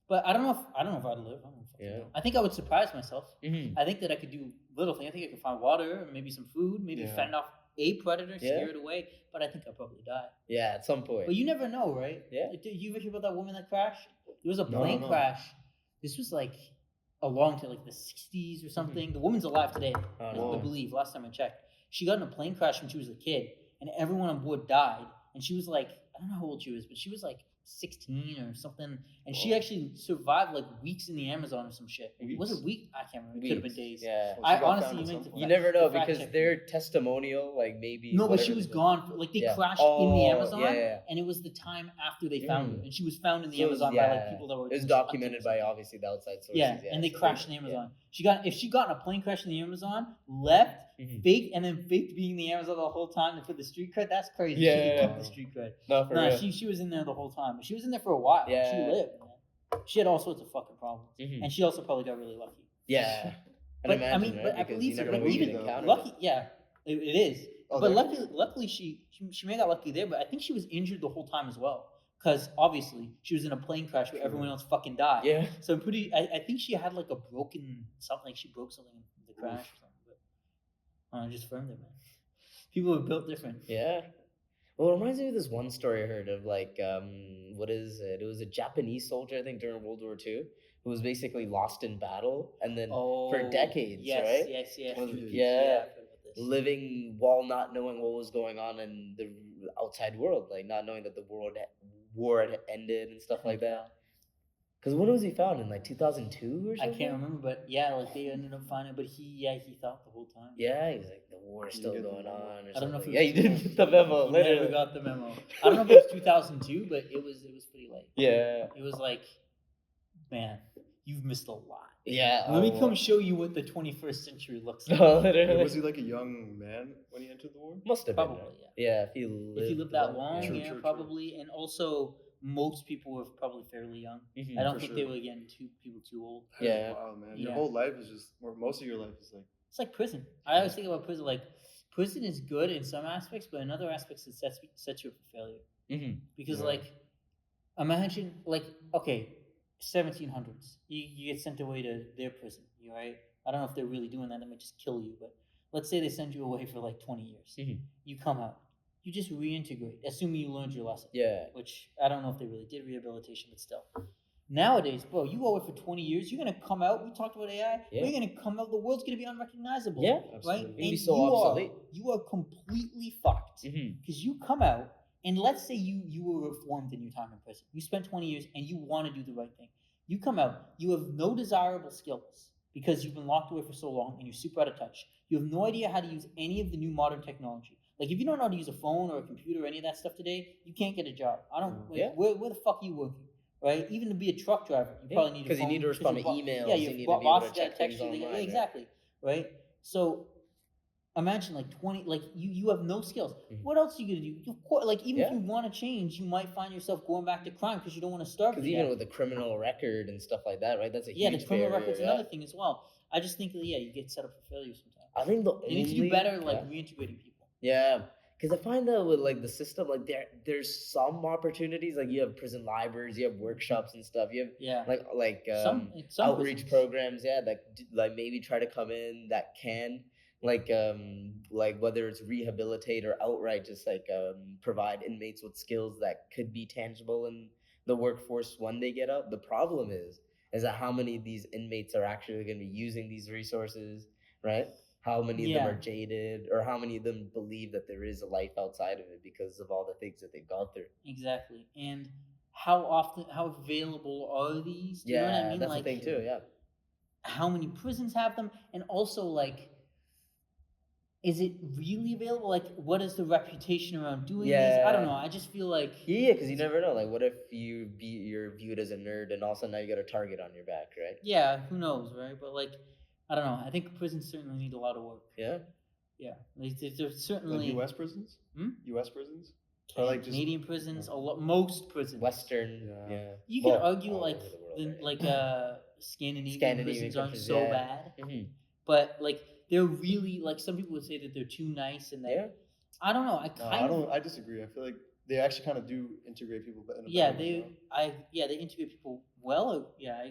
But I don't know if I'd live. I think I would surprise myself. I think that I could do little things. I think I could find water, maybe some food, maybe fend off a predator, scare it away. But I think I'd probably die. Yeah,
at some point.
But you never know, right? Yeah. Did you ever hear about that woman that crashed? There was a plane crash. This was like a long time, like the 60s or something. The woman's alive today, I believe. Last time I checked, she got in a plane crash when she was a kid, and everyone on board died. And she was like, I don't know how old she was, but she was like 16 or something, and she actually survived like weeks in the Amazon or some shit. Was it week? I can't remember. It could have been days.
Yeah,
I honestly,
you never know because their testimonial, like maybe.
No, but she was gone. Like they crashed in the Amazon, and it was the time after they found her, and she was found in the Amazon by like people that were.
It was documented by obviously the outside sources.
Yeah, and they crashed in the Amazon. If she got in a plane crash in the Amazon, left. Faked and then faked being in the Amazon the whole time to put the street cred. That's crazy. She kept the street cred. No, for real. She was in there the whole time. But she was in there for a while. Yeah. She lived, man. She had all sorts of fucking problems. And she also probably got really lucky.
Yeah.
But I mean, but I believe it. Like even lucky, it is. Oh, but luckily she may have got lucky there, but I think she was injured the whole time as well. Because obviously she was in a plane crash where everyone else fucking died. Yeah. So I think she had like a broken something. Like she broke something in the crash or something. Just firmed it, man. People are built different. Yeah.
Well, it reminds me of this one story I heard of, like, what is it? It was a Japanese soldier, I think, during World War II, who was basically lost in battle, and then for decades, right? Yes. Living while not knowing what was going on in the outside world, like not knowing that the war had ended and stuff like that. Because when was he found, in like 2002 or
I
something?
can't remember, but yeah, like they ended up finding. But he thought the whole time.
Yeah, he's like, the war is
You
still
get the
going
memo.
on or
I don't know if
something.
it
Yeah,
was
you didn't get the memo.
He
Literally.
never got the memo. I don't know if it was 2002, but it was pretty late.
Yeah.
It was like, man, you've missed a lot.
Yeah.
Let me come show you what the 21st century looks like.
No,
Wait,
literally.
was he like a young man when he entered the war?
Must have been.
Probably,
Right? Yeah, if he
lived that long,
True,
yeah,
true, true.
probably. And also, most people were probably fairly young.
Mhm.
I don't
For
think
sure.
they were getting people too old.
That is
Yeah.
wild, man. Your
Yeah.
whole life is just, or most of your life is like.
It's like prison. I always think about prison like prison is good in some aspects, but in other aspects it sets you up for failure.
Mm-hmm.
Because
Yeah.
like, imagine like, okay, 1700s, you get sent away to their prison, right? I don't know if they're really doing that. They might just kill you, but let's say they send you away for like 20 years.
Mhm.
You come out, you just reintegrate, assuming you learned your lesson.
Yeah.
Which I don't know if they really did rehabilitation, but still. Nowadays, bro, you go away for 20 years, you're gonna come out. We talked about AI.
Yeah.
You're gonna come out. The world's gonna be unrecognizable.
Yeah.
Right?
Absolutely.
And
Be so
you
obsolete.
you are completely fucked
Mm-hmm.
because you come out, and let's say you were reformed in your time in prison. You spent 20 years and you want to do the right thing. You come out, you have no desirable skills because you've been locked away for so long and you're super out of touch. You have no idea how to use any of the new modern technology. Like if you don't know how to use a phone or a computer or any of that stuff today, you can't get a job. I don't. Like,
Yeah.
Where the fuck are you working? Right? Even to be a truck driver, you probably need a
because
phone.
you need to respond to
your
emails.
Yeah,
you
your
need to be able
boss
to
is gotta
check
text
things
you.
online.
Yeah,
right?
exactly. Right? So imagine like 20, like you have no skills.
Mhm.
What else are you gonna do? Of course, like even if
Yeah.
you want to change, you might find yourself going back to crime because you don't want to starve to
Because
death.
even with a criminal record and stuff like that, right? That's a
Yeah,
huge
the criminal
barrier,
record's
yeah.
another thing as well. I just think that you get set up for failure sometimes.
I think the
You need to do better, like reintegrating people.
Yeah, because I find that with like the system, like there's some opportunities. Like you have prison libraries, you have workshops and stuff. You have
Yeah,
like
some
outreach
prisons.
programs, yeah, that like maybe try to come in that can like whether it's rehabilitate or outright just like provide inmates with skills that could be tangible in the workforce when they get out. The problem is that how many of these inmates are actually going to be using these resources, right? How many of them are jaded, or how many of them believe that there is a life outside of it because of all the things that they've gone through.
Exactly. And how available are these? Do you know what I mean?
That's
like
the thing too. Yeah.
How many prisons have them, and also like, is it really available? Like, what is the reputation around doing these? I don't know. I just feel like
because you never know. Like, what if you're viewed as a nerd, and all of a sudden now you got a target on your back, right?
Yeah, who knows, right? But like, I don't know. I think prisons certainly need a lot of work.
Yeah.
Yeah, there's certainly
Like U.S. prisons.
Hmm?
U.S. prisons. Or like just
Canadian prisons, most prisons.
Western, yeah.
You could argue
all
like
over the world,
Scandinavian prisons aren't
countries,
so bad,
Mhm.
but like they're really like some people would say that they're too nice and that I don't know.
I disagree. I feel like they actually kind of do integrate people, but in a
yeah,
better way,
they integrate people well. I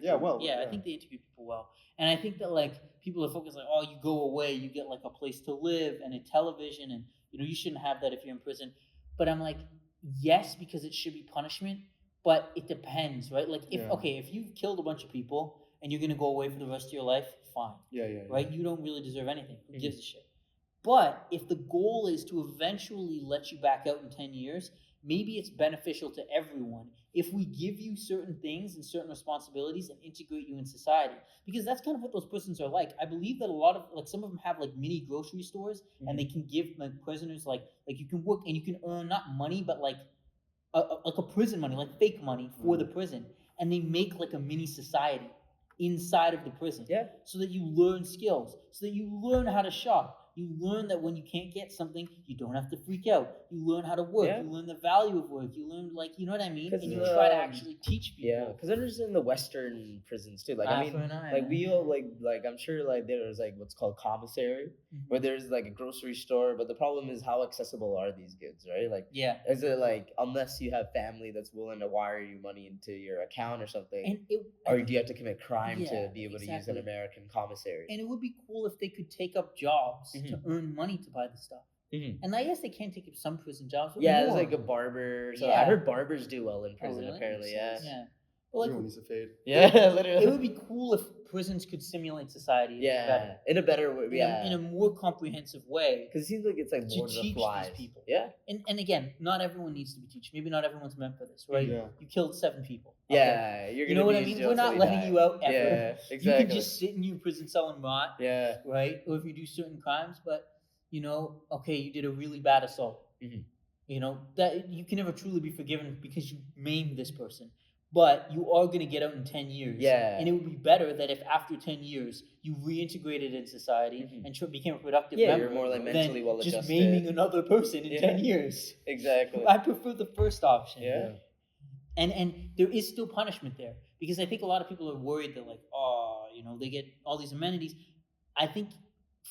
think they integrate people well, and I think that like people are focused like, oh, you go away, you get like a place to live and a television, and you shouldn't have that if you're in prison. But I'm like, yes, because it should be punishment, but it depends, right? Like if you've killed a bunch of people and you're gonna go away for the rest of your life, fine, right? You don't really deserve anything. Who gives a shit? But if the goal is to eventually let you back out in 10 years, maybe it's beneficial to everyone if we give you certain things and certain responsibilities and integrate you in society. Because that's kind of what those prisons are like. I believe that a lot of, like, some of them have, like, mini grocery stores, and they can give, like, prisoners, like you can work and you can earn not money, but, like a prison money, like fake money for the prison. And they make, like, a mini society inside of the prison. Yeah. So that you learn skills, so that you learn how to shop. You learn that when you can't get something, you don't have to freak out. You learn how to work. You learn the value of work. You learn, like, you know what I mean? And you try to actually teach people.
Yeah, because there's in the Western prisons too. Like, I mean, like we all like I'm sure like there's like what's called commissary, where there's like a grocery store. But the problem is how accessible are these goods, right? Like, is it like unless you have family that's willing to wire you money into your account or something, or do you have to commit crime to be able to use an American commissary?
And it would be cool if they could take up jobs to earn money to buy the stuff. And I guess they can take up some prison jobs.
There's like a barber. So I heard barbers do well in prison, apparently. Yeah.
Like,
everyone needs to fade.
Yeah, literally.
It would be cool if prisons could simulate society.
Yeah, in a better way. Yeah,
in a more comprehensive way.
Because it seems like it's like
To
Lord of the
teach
Flies.
these people.
Yeah.
And again, not everyone needs to be teaching. Maybe not everyone's meant for this, right?
Yeah.
You killed 7 people.
Yeah, you're
You
gonna
know what
be
I
in
mean?
jail
We're
till
not
you
letting
die.
you out ever.
Yeah, exactly.
You can just sit in your prison cell and rot.
Yeah.
Right? Or if you do certain crimes, but okay, you did a really bad assault.
Mm-hmm.
That you can never truly be forgiven because you maimed this person. But you are going to get out in 10 years.
Yeah.
And it would be better that if after 10 years you reintegrated in society and became a productive member,
you're more like mentally well adjusted.
Just maiming another person in 10 years.
Exactly.
I prefer the first option.
Yeah.
And there is still punishment there because I think a lot of people are worried that they get all these amenities. I think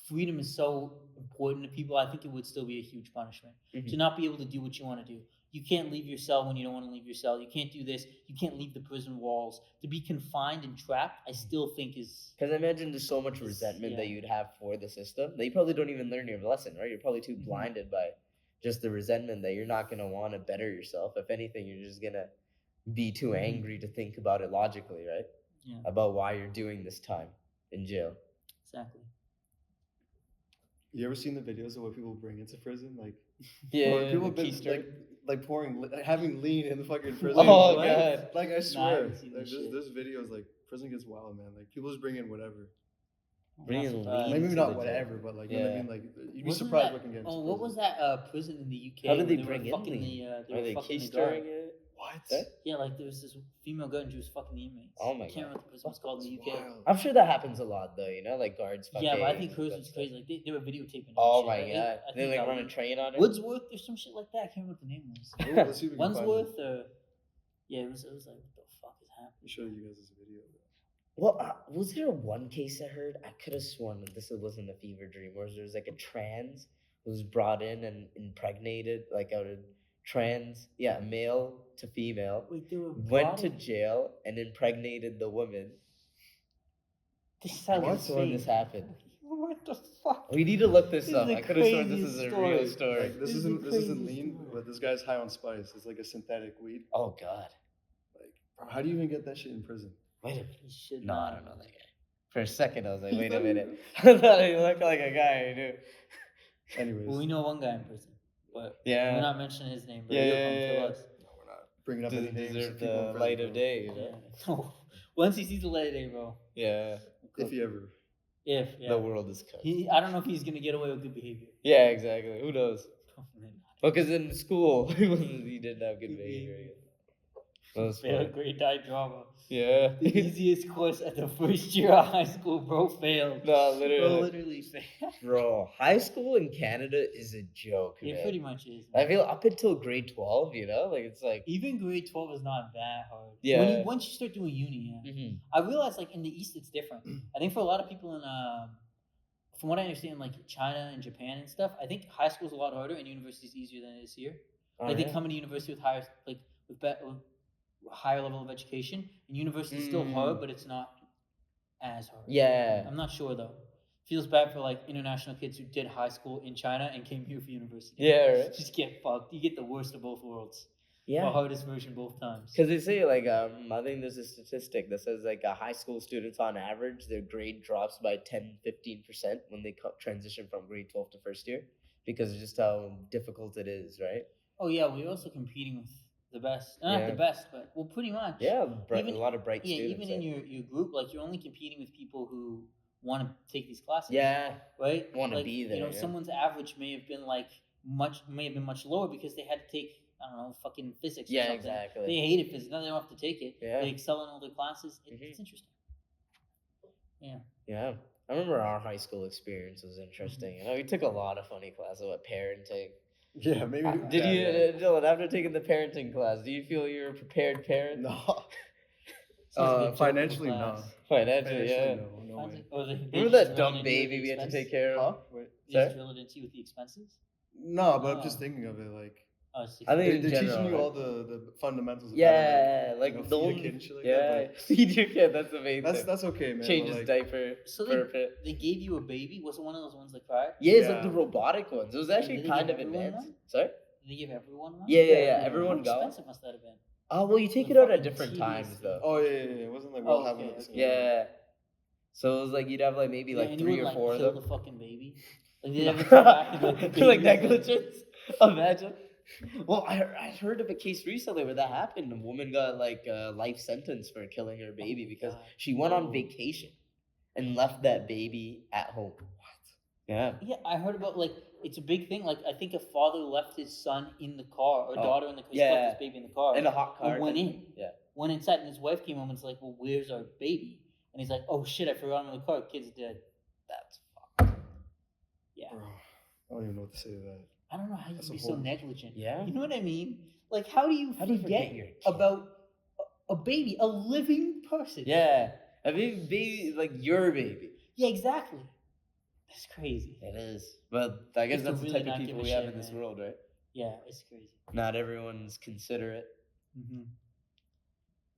freedom is so important to people. I think it would still be a huge punishment to not be able to do what you want to do. You can't leave your cell when you don't want to leave your cell. You can't do this. You can't leave the prison walls. To be confined and trapped, I still think is...
Because I imagine there's so much resentment that you'd have for the system that you probably don't even learn your lesson, right? You're probably too blinded by just the resentment that you're not going to want to better yourself. If anything, you're just going to be too angry to think about it logically, right?
Yeah.
About why you're doing this time in jail.
Exactly.
You ever seen the videos of what people bring into prison? Like,
people
have been like pouring, having lean in the fucking prison.
Oh god!
Like I swear,
there's
videos like prison gets wild, man. Like people just bring in whatever.
Bring in lean.
Maybe not whatever, but like you know what I mean. Like you'd be surprised what can get. Into
what was that prison in the UK?
How did they bring in lean?
Are
they keystering it?
What?
Yeah, like there was this female guard and she was fucking the inmates.
Oh my god!
I can't remember what the prison was called in the UK.
Wild.
I'm sure that happens a lot though. Like guards.
Yeah, but I think hers was crazy. Like they were videotaping.
Oh my god! They like run a train on it.
Woodsworth or some shit like that. I can't remember what the name was.
Let's see if we can find it.
Wandsworth or it was like what the fuck is happening?
I'll show you guys this video.
Well, was there one case I heard? I could have sworn that this wasn't a fever dream, where there was like a trans who was brought in and impregnated, like out of male to female, went to jail and impregnated the woman. I could have sworn this happened.
What the fuck?
We need to look this up. I could have sworn this is a real story.
Like, this isn't lean, but this guy's high on spice. It's like a synthetic weed.
Oh god!
Like, bro, how do you even get that shit in prison?
Wait a minute.
No,
I don't know that guy. For a second, I was like, wait a minute. I thought he looked like a guy I knew.
Anyways.
Well, we know one guy in prison, but
we're
not mentioning his name. But
he'll
come to us.
No, we're not bringing up any names.
Deserve the light of day, you know?
No. Once he sees the light of day, bro.
Yeah.
If he ever.
The
world is cut.
I don't know if he's gonna get away with good behavior.
Yeah, exactly. Who knows? Well, because in school he didn't have good behavior.
Failed grade 9 drama.
Yeah.
The easiest course at the first year of high school, bro, failed.
No, literally.
Bro, literally failed.
Bro, high school in Canada is a joke, man.
It pretty much is.
Man. I feel up until grade 12, like it's like...
Even grade 12 is not that hard.
Yeah.
Once you start doing uni,
Mm-hmm.
I realize, like, in the East, it's different. I think for a lot of people in, from what I understand, like, China and Japan and stuff, I think high school is a lot harder and university is easier than it is here. They come into university with higher, like, with higher level of education, and university is still hard, but it's not as hard.
Yeah.
I'm not sure though. Feels bad for like international kids who did high school in China and came here for university.
Yeah, right.
Just get fucked. You get the worst of both worlds.
Yeah.
The hardest version both times.
Because they say like I think there's a statistic that says like high school students on average their grade drops by 10-15% when they transition from grade 12 to first year because of just how difficult it is, right?
Oh yeah, we're also competing with the best. Not the best, but well, pretty much.
Yeah, a lot of bright students.
Yeah, even in your group, like you're only competing with people who want to take these classes.
Yeah.
Right.
Want to be there.
Someone's average may have been much lower because they had to take fucking physics. Or something.
Exactly.
They hated physics. Now they don't have to take it.
Yeah.
They excel in all their classes. It's interesting. Yeah.
Yeah. I remember our high school experience was interesting. We took a lot of funny classes about parenting.
Yeah, maybe.
Did you, Dylan, after taking the parenting class, do you feel you're a prepared parent?
No. Financially, no.
Financially, yeah.
No way.
Remember that dumb baby we had to take care of?
Wait.
They just drill it into you with the expenses?
No, but I'm just thinking of it like.
I think
they're teaching you all the fundamentals. Of
like
feed
the
a
old
kid and shit like
that, feed your kid. That's the main thing.
That's okay, man.
Change his diaper.
So they gave you a baby. Was it one of those ones that cried?
Yeah, it's like the robotic ones. It was actually kind of advanced. Sorry.
Did they give everyone one?
Yeah. Everyone got.
How expensive must that have been?
Oh well, you take
The
it out at
fucking
different
tedious
times
thing.
though.
Oh yeah. It wasn't like we all having
okay,
it at the same
okay.
time.
Yeah. So it was like you'd have like maybe like
and
3
you
or
would,
4
like,
of
kill
them.
the fucking baby. Like they never come back and like the baby
Like
was
negligence. Imagine. Well, I heard of a case recently where that happened. A woman got like a life sentence for killing her baby because
God.
she went on vacation and left that baby at home. What? Yeah.
Yeah, I heard about like it's a big thing. Like I think a father left his son in the car or daughter in the car. He left his baby in the car.
In a hot car.
And went in.
Yeah.
Went inside and his wife came home and was like, "Well, where's our baby?" And he's like, "Oh shit, I forgot him in the car. Kid's dead."
That's fucked.
Yeah.
Bro, I don't even know what to say to that.
I don't know how you
That's
can
a
be so
whole-
negligent.
Yeah.
You know what I mean? Like, how do you
How do you
forget
forget your kid?
about a baby, a living person?
Yeah. I mean, baby, like your baby.
Yeah, exactly. That's crazy.
It is. But I guess
Just to
that's the
really
type
not
of
give
people
a
we have
shit,
in this
man.
world, right?
Yeah, it's crazy.
Not everyone's considerate.
Mm-hmm.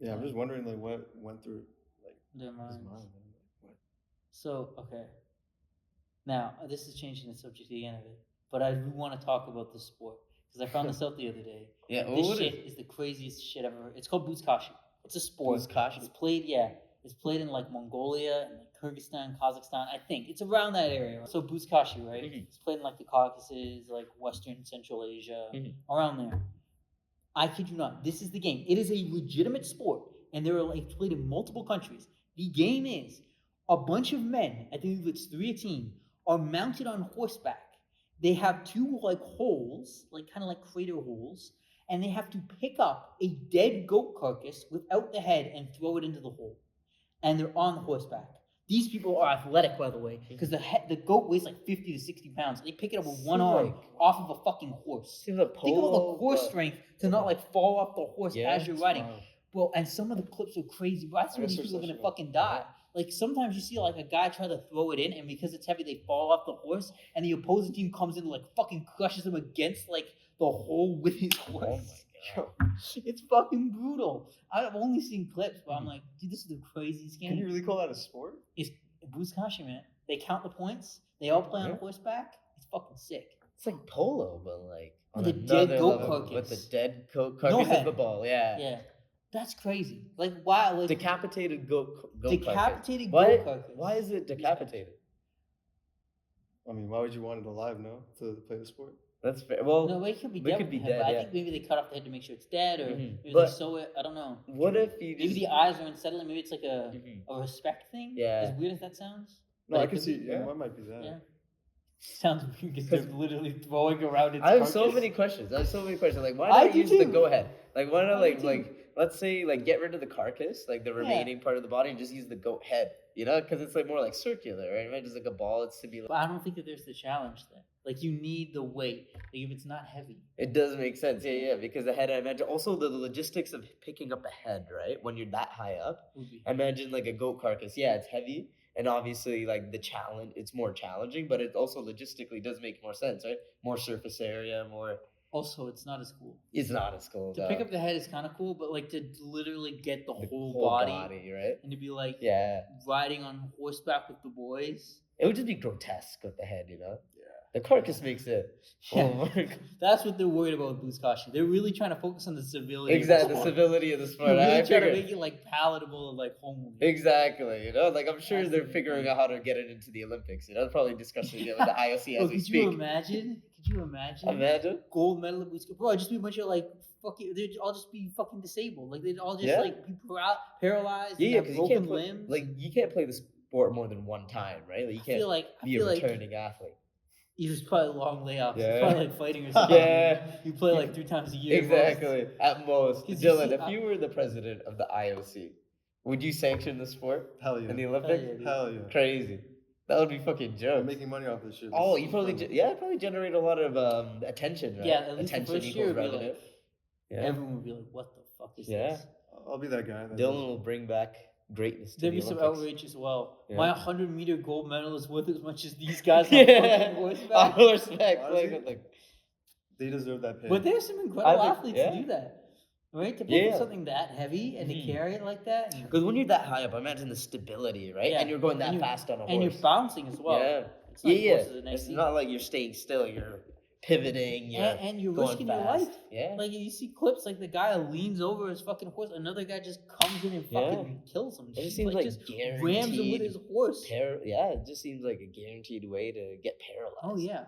Yeah, I'm just wondering like what went through like
Their
his
minds.
mind. Man. Like, what?
So, okay. Now, this is changing the subject again of it, but I do want to talk about this sport because I found this out the other day.
Yeah,
This
what
shit is the craziest shit I've ever. It's called buzkashi. It's a sport.
Buzkashi?
It's played, yeah. It's played in like Mongolia and like Kyrgyzstan, Kazakhstan. I think it's around that area. So buzkashi, right?
Mhm.
It's played in like the Caucasus, like Western Central Asia,
Mhm.
around there. I kid you not. This is the game. It is a legitimate sport, and they're like played in multiple countries. The game is a bunch of men. I think it's 3 a team are mounted on horseback. They have 2 like holes, like kind of like crater holes, and they have to pick up a dead goat carcass without the head and throw it into the hole. And they're on horseback. These people are athletic, by the way, because the goat weighs like 50 to 60 pounds. They pick it up with one
Seems
arm
like-
off of a fucking horse.
Seems like
Think of all
polo,
the horse
but-
strength to not like fall off the horse
Yeah,
as you're riding.
Wow.
Bro, and some of the clips are crazy. Bro, that's
I
where
gotta
these
search
people are
that
gonna
shit up.
fucking die. Like sometimes you see like a guy try to throw it in, and because it's heavy, they fall off the horse, and the opposing team comes in and like fucking crushes them against like the hole with his horse.
Oh my god.
It's fucking brutal. I've only seen clips, but I'm like, dude, this is the craziest game.
Can you really call that a sport?
It's buzkashi, man. They count the points. They all play on
Yeah.
horseback. It's fucking sick.
It's like polo, but like on
With a dead
another
goat
level,
carcass.
with the dead goat
No
carcass
head.
of the ball. Yeah.
Yeah, that's crazy. Like why? Like
Decapitated goat
decapitated
carcass.
goat carcass.
Why is it decapitated?
I mean, why would you want it alive? No, to play the sport.
That's fair. Well,
No, it could be
it
dead.
could be
with the head,
dead,
but
yeah.
I think maybe they cut off the head to make sure it's dead, or
Mhm.
maybe they
But-
sew it. I don't know.
what if you
Maybe
just
the eyes are unsettling. Maybe it's like
Mhm.
a respect thing.
Yeah.
As weird as that sounds.
No,
But
I
it
can
could
see.
be-
Yeah, it might be that.
Yeah. Sounds weird because they're literally throwing around its
I have so
carcass.
many questions. Like, why
I
not
do
use the
too.
goat head? Like, why not
I do
like
too.
let's say like get rid of the carcass, like the remaining part of the body, and just use the goat head. You know, because it's like more like circular, right? Right? Just like a ball. It's to be like.
But I don't think that there's the challenge then. Like you need the weight. Like if it's not heavy.
It does make sense, yeah, because the head. I imagine also the logistics of picking up a head, right? When you're that high up,
Would be
I imagine like a goat carcass. Yeah, it's heavy, and obviously like the challenge, it's more challenging, but it also logistically does make more sense, right? More surface area, more.
Also, it's not as cool.
It's not as cool.
To pick up the head is kind of cool, but like to literally get the
the
whole,
whole
body,
right?
and to be like
Yeah,
riding on horseback with the boys.
it would just be grotesque with the head, you know.
Yeah.
The carcass makes it.
Yeah.
Oh my God.
That's what they're worried about with buzkashi. They're really trying to focus on the civility.
Exactly,
of
the
the sport.
civility of the sport.
They're really
I
trying to
figured.
make it like palatable and like homely.
Exactly, you know, like I'm sure
That's
they're
the
figuring
thing.
out how to get it into the Olympics. You know, they're probably discussing it with the IOC
Oh,
as we
could you
speak.
imagine? Could you imagine?
Imagine.
Gold medal at buzkashi. Bro, it'd just be a bunch of like fucking. They'd all just be fucking disabled. Like they'd all just
Yeah.
like be paralyzed.
Yeah,
and
yeah,
have
because you
broken
can't play,
limbs.
like you can't play the sport more than one time, right? Like you
I
can't
feel like
be a returning athlete.
You just probably long layoffs.
Yeah.
It's probably like fighting or something.
Yeah.
You play like 3 times a year.
Exactly, at most.
'Cause you
Dylan,
see,
if you were the president of the IOC, would you sanction the sport
Hell yeah.
in the Olympics?
yeah, dude.
Hell yeah.
Crazy. That would be fucking
I'm
jokes.
making money off this shit.
Oh,
This
you
is
probably
fun.
probably generate a lot of attention, right?
Yeah, at least the
attention
first year
equals
would be
revenue.
like,
Yeah.
everyone would be like, what the fuck is
Yeah.
this?
I'll be that guy. That
Dylan will bring back greatness to
There'd
the
be some
Olympics.
outrage as well.
Yeah.
My 100-meter gold medal is worth as much as these guys on
Yeah,
fucking horseback.
on horseback,
Honestly,
playing with like
They deserve that pay.
But there's some incredible
I think-
athletes
yeah.
to do that. Right? To pick up
Yeah.
something that heavy and
Mhm.
to carry it like that. And,
because when you're that high up, I imagine the stability, right?
Yeah.
And you're going that
And you-
fast on a
and
horse.
you're bouncing as well.
Yeah,
It's not
yeah.
horses are nice
It's
to eat.
not like you're staying still. You're pivoting,
you're
going
risking
fast.
your life.
Yeah.
Like you see clips like the guy leans over his fucking horse, another guy just comes in and fucking kills him.
It just seems like
just
guaranteed.
rams him with his horse.
It just seems like a guaranteed way to get paralyzed.
Oh yeah,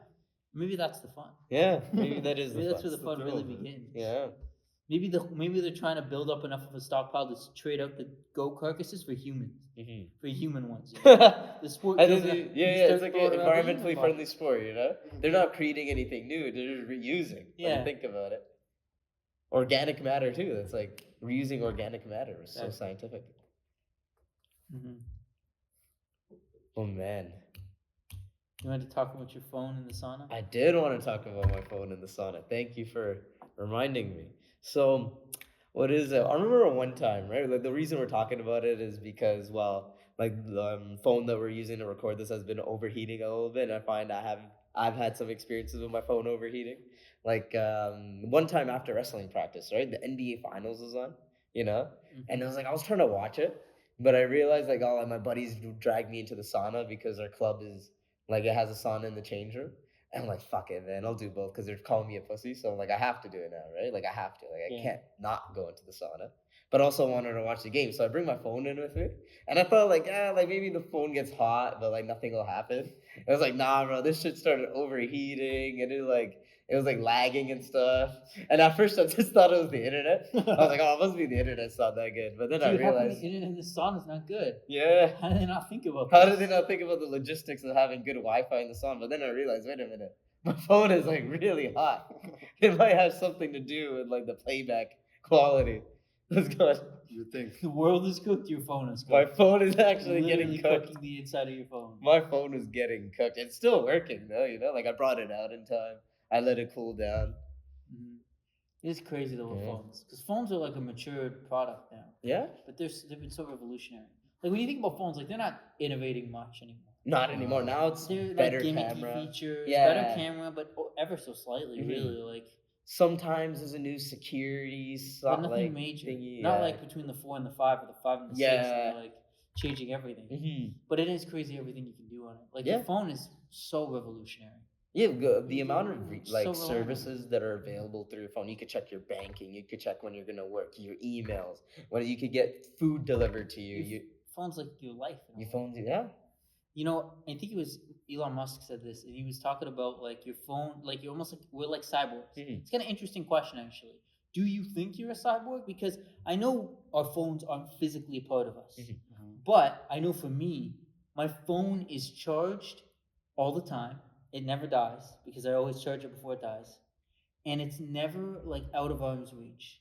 maybe that's the fun.
Yeah, maybe that is.
Maybe that's where the fun really begins.
Yeah.
Maybe they're trying to build up enough of a stockpile to trade out the goat carcasses for humans, for human ones. You know? The sport.
It's like an environmentally friendly sport. You know, they're not creating anything new; they're just reusing. Yeah. When you think about it, organic matter too. That's like reusing organic matter. It's so scientific. Oh man.
You wanted to talk about your phone in the sauna?
I did want to talk about my phone in the sauna. Thank you for reminding me. So, what is it? I remember one time, right? Like the reason we're talking about it is because, well, like the phone that we're using to record this has been overheating a little bit. And I find I've had some experiences with my phone overheating. Like one time after wrestling practice, right? The NBA Finals was on, you know, and I was trying to watch it, but I realized like all my buddies dragged me into the sauna because our club is like it has a sauna in the change room. And I'm like, fuck it, man. I'll do both because they're calling me a pussy. So I'm like, I have to do it now, right? Like, I have to. Like, I can't not go into the sauna. But also wanted to watch the game. So I bring my phone in with me. And I thought, like, like maybe the phone gets hot, but, like, nothing will happen. I was like, nah, bro. This shit started overheating. And it was, like, lagging and stuff. And at first, I just thought it was the internet. I was like, oh, it must be the internet. It's not that good. But then I realized.
The internet in the sauna is not good.
Yeah.
How did they not think about
How did they not think about the logistics of having good Wi-Fi in the sauna? But then I realized, wait a minute. My phone is like really hot. It might have something to do with like the playback quality. Let's go.
You would think
the world is cooked. Your phone is cooked.
My phone is actually getting cooked.
Cooking the inside of your phone.
My phone is getting cooked. It's still working though. You know, like I brought it out in time. I let it cool down.
It's crazy though with phones, because phones are like a matured product now.
Yeah.
But they've been so revolutionary. Like when you think about phones, like they're not innovating much anymore.
Not anymore. Now it's better
like
camera
features, better camera, but ever so slightly, really. Like
sometimes there's a new security,
but nothing major. Not like between the 4 and the 5 or the 5 and the 6, and they're like changing everything. But it is crazy everything you can do on it. Like the phone is so revolutionary.
Yeah, the amount of like services that are available through your phone. You could check your banking. You could check when you're gonna work. Your emails. When you could get food delivered to you. Your
phone's like your life.
Your phone's You
know, I think it was Elon Musk said this, and he was talking about like your phone, like you're almost like we're like cyborgs. It's kind of interesting question actually. Do you think you're a cyborg? Because I know our phones aren't physically a part of us, but I know for me, my phone is charged all the time. It never dies because I always charge it before it dies, and it's never like out of arm's reach,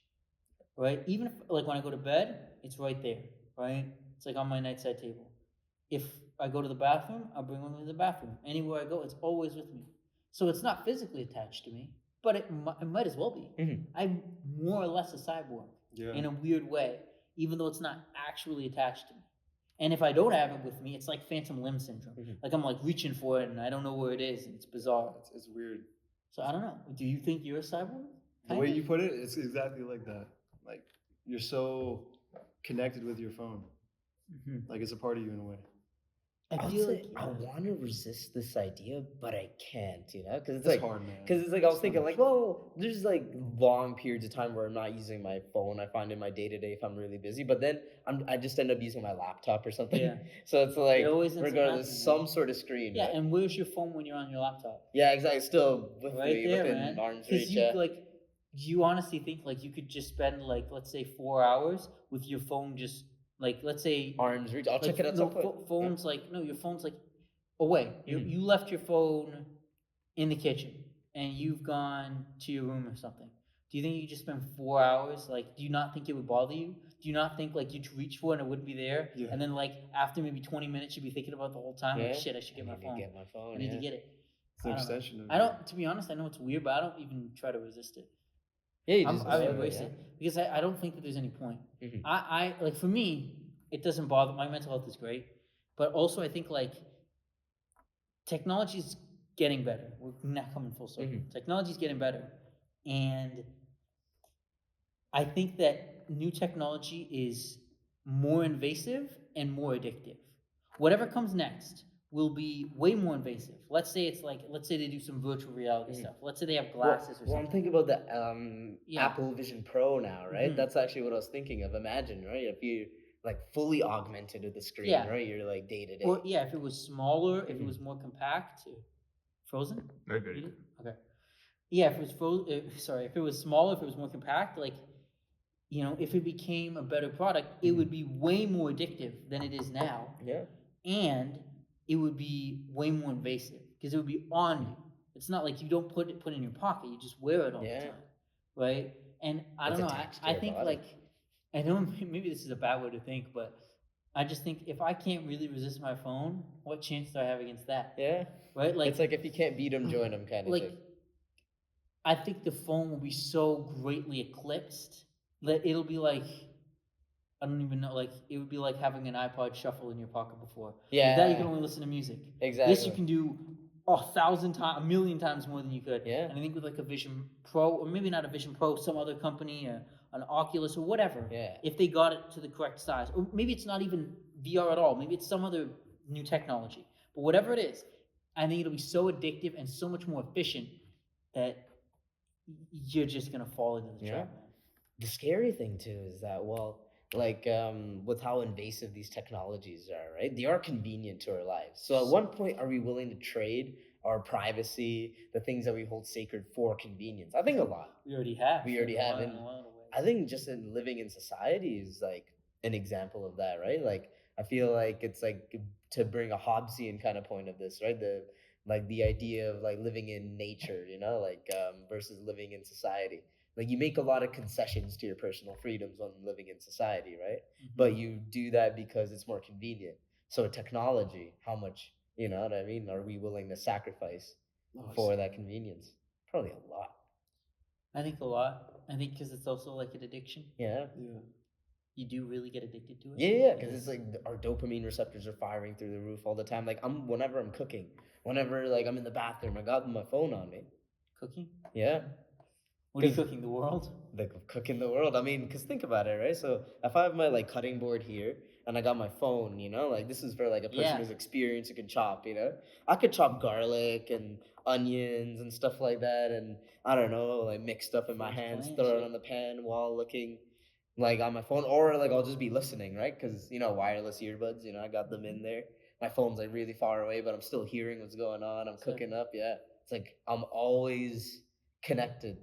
right? Even if like when I go to bed, it's right there, right? It's like on my nightside table. If I go to the bathroom, I'll bring one to the bathroom. Anywhere I go, it's always with me. So it's not physically attached to me, but it might as well be. I'm more or less a cyborg in a weird way, even though it's not actually attached to me. And if I don't have it with me, it's like phantom limb syndrome. Like I'm like reaching for it and I don't know where it is. And it's bizarre.
It's weird.
So I don't know. Do you think you're a cyborg?
The way you put it, it's exactly like that. Like you're so connected with your phone. Like it's a part of you in a way.
I feel like I want to resist this idea, but I can't, you know, because it's
like
like
hard, man.
Because it's like I was thinking, like, well, there's like long periods of time where I'm not using my phone. I find in my day to day if I'm really busy, but then I just end up using my laptop or something. Yeah. So it's like regardless, some sort of screen.
Yeah, right? And where's your phone when you're on your laptop?
Yeah, exactly. Still with
right
me,
there,
within
man.
arm's reach.
You like, do you honestly think like you could just spend like let's say 4 hours with your phone just like let's say
arm's reach? I'll check it out.
Phone's like no, your phone's like away. You left your phone in the kitchen and you've gone to your room or something. Do you think you could just spend 4 hours? Like, do you not think it would bother you? Do you not think like you'd reach for it and it wouldn't be there? Yeah. And then like after maybe 20 minutes, you'd be thinking about the whole time. Like, shit, I should get my phone. I need to get it.
It's an extension of it.
I don't. To be honest, I know it's weird, but I don't even try to resist it.
Yeah,
I embrace it because I don't think that there's any point. I like for me, it doesn't bother. My mental health is great, but also I think like technology is getting better. We're not coming full circle. Technology is getting better, and I think that new technology is more invasive and more addictive. Whatever comes next, will be way more invasive. Let's say they do some virtual reality stuff. Let's say they have glasses or
Well, I'm
something.
thinking about the Apple Vision Pro now, right?
Mhm.
That's actually what I was thinking of. Imagine, right? If you like fully augmented with the screen,
Yeah.
right? You're like day to day.
Or if it was smaller, if it was more compact. Frozen?
Very good.
Okay. Yeah, if it was if it was smaller, if it was more compact, like, if it became a better product, it would be way more addictive than it is now.
Yeah.
And it would be way more invasive because it would be on you. It's not like you don't put it in your pocket, you just wear it all the time. Right? And I don't know, I think
body.
like, I know maybe this is a bad way to think, but I just think if I can't really resist my phone, what chance do I have against that?
Yeah.
Right? Like,
it's like if you can't beat them, join them kind of thing.
I think the phone will be so greatly eclipsed that it'll be like, I don't even know, like, it would be like having an iPod shuffle in your pocket before.
Yeah.
With that, you can only listen to music.
Exactly.
This you can do 1,000 times, a million times more than you could.
Yeah.
And I think with like a Vision Pro, or maybe not a Vision Pro, some other company, an Oculus or whatever, if they got it to the correct size, or maybe it's not even VR at all, maybe it's some other new technology, but whatever it is, I think it'll be so addictive and so much more efficient that you're just gonna fall into the trap, man.
The scary thing too is that, with how invasive these technologies are, right? They are convenient to our lives. So at one point, are we willing to trade our privacy, the things that we hold sacred, for convenience? I think a lot.
We already have.
And I think just in living in society is like an example of that, right? Like, I feel like it's like, to bring a Hobbesian kind of point of this, right? The idea of like living in nature, versus living in society. Like, you make a lot of concessions to your personal freedoms when living in society, right?
Mm-hmm.
But you do that because it's more convenient. So technology, how much, you know what I mean, are we willing to sacrifice for that convenience? Probably a lot.
I think a lot. I think because it's also like an addiction.
Yeah.
You do really get addicted to it.
Yeah, because it's like our dopamine receptors are firing through the roof all the time. Like, whenever I'm cooking, whenever like I'm in the bathroom, I got my phone on me.
Cooking?
Yeah.
What are you cooking? The world?
Like, cooking the world. I mean, because think about it, right? So if I have my like cutting board here and I got my phone, like this is for like a person who's experienced who can chop, I could chop garlic and onions and stuff like that, and I don't know, like mix stuff in my hands, throw it on the pan while looking like on my phone, or like I'll just be listening, right? Because wireless earbuds, I got them in there. My phone's like really far away, but I'm still hearing what's going on. I'm cooking up. Yeah, it's like I'm always connected.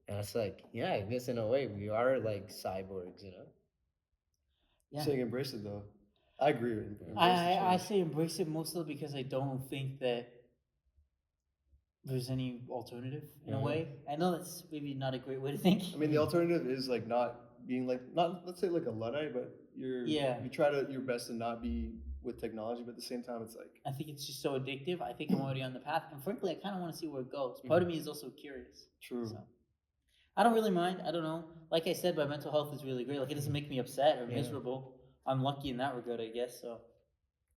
And it's like, I guess in a way we are like cyborgs,
Yeah.
Saying embrace it though. I agree with you.
I say embrace it mostly because I don't think that there's any alternative in a way. I know that's maybe not a great way to think.
I mean, the alternative is like not being like, not, let's say like a Luddite, but you try your best to not be with technology, but at the same time it's like,
I think it's just so addictive. I think I'm already on the path, and frankly I kind of want to see where it goes. Part of me is also curious.
True.
So I don't really mind. I don't know. Like I said, my mental health is really great. Like, it doesn't make me upset or miserable. I'm lucky in that regard, I guess. So.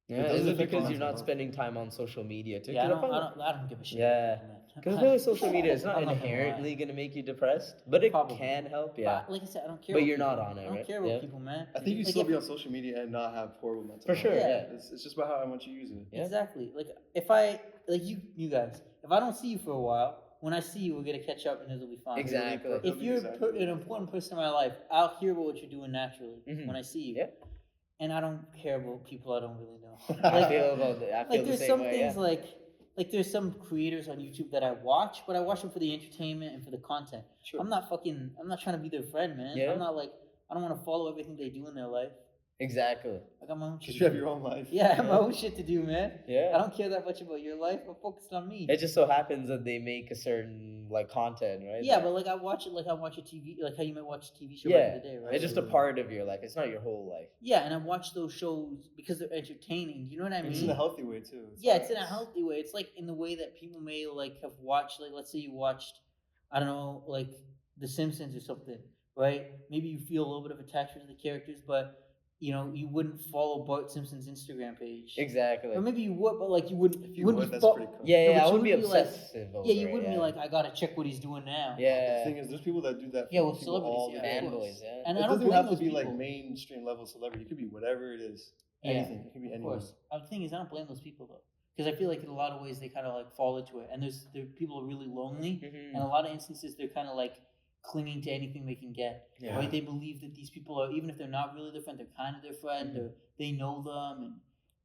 Yeah, is it because you're not spending time on social media too?
Yeah, I don't give a shit.
Yeah, because really social media is not inherently going to make you depressed, but it can help. Yeah,
but like I said, I don't care.
But you're not on it, right?
I don't care about people, man.
I think you still be on social media and not have horrible mental health.
For sure. Yeah,
it's just about how much you use it.
Yeah. Exactly. Like, if I you guys, if I don't see you for a while, when I see you, we're gonna catch up and it'll be fine.
Exactly.
If you're an important person in my life, I'll hear about what you're doing naturally when I see you.
Yeah.
And I don't care about people I don't really know.
I feel
there's some things like there's some creators on YouTube that I watch, but I watch them for the entertainment and for the content. Sure. I'm not trying to be their friend, man. Yeah. I'm not like, I don't want to follow everything they do in their life.
Exactly.
I got my own shit.
You have your own life.
Yeah, I have my own shit to do, man.
Yeah.
I don't care that much about your life. I'm focused on me.
It just so happens that they make a certain content, right?
Yeah, but I watch it like I watch a TV, like how you might watch a TV show back in the day, right?
It's just a part of your life. It's not your whole life.
Yeah, and I watch those shows because they're entertaining. You know what I mean?
It's in a healthy way too.
It's in a healthy way. It's like in the way that people may have watched, let's say you watched, I don't know, like The Simpsons or something, right? Maybe you feel a little bit of attachment to the characters, but you wouldn't follow Bart Simpson's Instagram page.
Exactly.
Or maybe you would, but you wouldn't.
If you would, that's pretty cool.
Yeah, I would be obsessive over it.
Yeah, you wouldn't be like, I gotta check what he's doing now.
Yeah.
The thing is, there's people that do that.
Yeah, with celebrities,
fanboys,
And
it
I don't
doesn't have to be
people.
like mainstream level celebrity. It could be whatever it is. anything. It can be
of
anyone.
course. The thing is, I don't blame those people though, because I feel like in a lot of ways they kind of like fall into it, and there people are really lonely, and a lot of instances they're kind of like clinging to anything they can get.
Yeah.
Right? They believe that these people are, even if they're not really their friend, they're kind of their friend, or they know them, and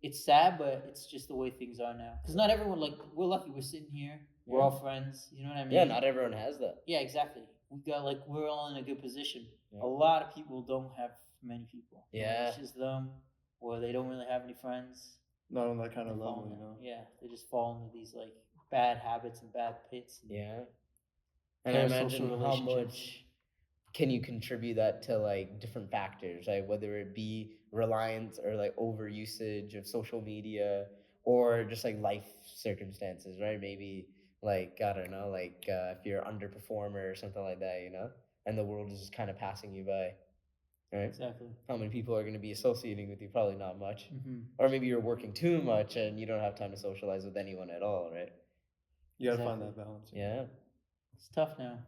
it's sad, but it's just the way things are now. Because not everyone, like, we're lucky, we're sitting here, we're all friends. You know what I mean?
Yeah, not everyone has that.
Yeah, exactly. We got like we're all in a good position.
Yeah.
A lot of people don't have many people.
Yeah.
It's just them, or they don't really have any friends.
Not on that kind of
They
level,
fall
you
into-
know.
Yeah, they just fall into these like bad habits and bad pits.
Yeah. And I
Parasocial
imagine how
relationships.
much can you contribute that to like different factors, like whether it be reliance or like over usage of social media or just like life circumstances, right? Maybe like I don't know, like if you're an underperformer or something like that, you know, and the world is just kind of passing you by, right?
Exactly.
How many people are going to be associating with you? Probably not much.
Mm-hmm.
Or maybe you're working too much and you don't have time to socialize with anyone at all, right?
You gotta find that balance.
Yeah,
It's tough now.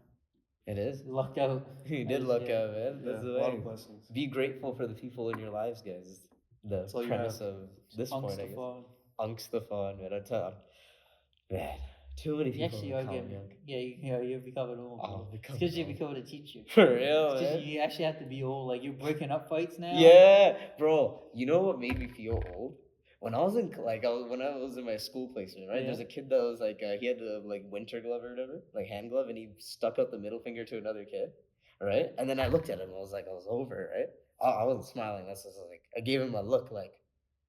it is.
You lucked out.
You did luck out, man.
Yeah,
That's
a
the
lot
thing.
of blessings.
Be grateful for the people in your lives, guys. The
That's all you
premise
have.
of this point, I guess.
Unstafon.
Angstafon, man. I tell you, man, too many
You
people
actually
in
are
Colin
getting,
Young.
yeah, you're becoming old.
Oh,
It's because you're becoming a teacher.
For real,
It's 'cause
man.
you actually have to be old. Like you're breaking up fights now.
Yeah, bro. You know what made me feel old? When I was in when I was in my school placement, right?
Yeah.
There's a kid that was like he had the like winter glove or whatever, like hand glove, and he stuck out the middle finger to another kid, right? And then I looked at him, I was like, I was over, it, right? I wasn't smiling. That's just like I gave him a look, like,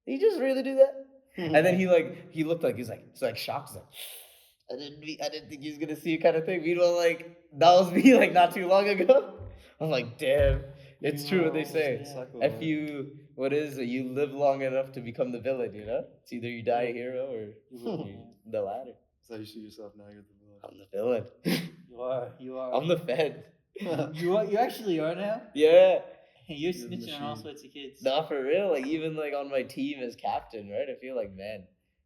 did he just really do that? And then he looked like he's like shocked, he's like, I didn't think he was gonna see it kind of thing. Meanwhile, like that was me like not too long ago. I'm like, damn, it's true what they say. If you you live long enough to become the villain, you know? It's either you die a hero or you the latter.
That's how you see yourself now. You're the villain.
I'm the villain.
You are.
I'm the Fed.
You actually are now.
Yeah.
You're
You're the
snitching on all
machine.
sorts of kids.
Not for real. Like even like on my team as captain, right? I feel like, man,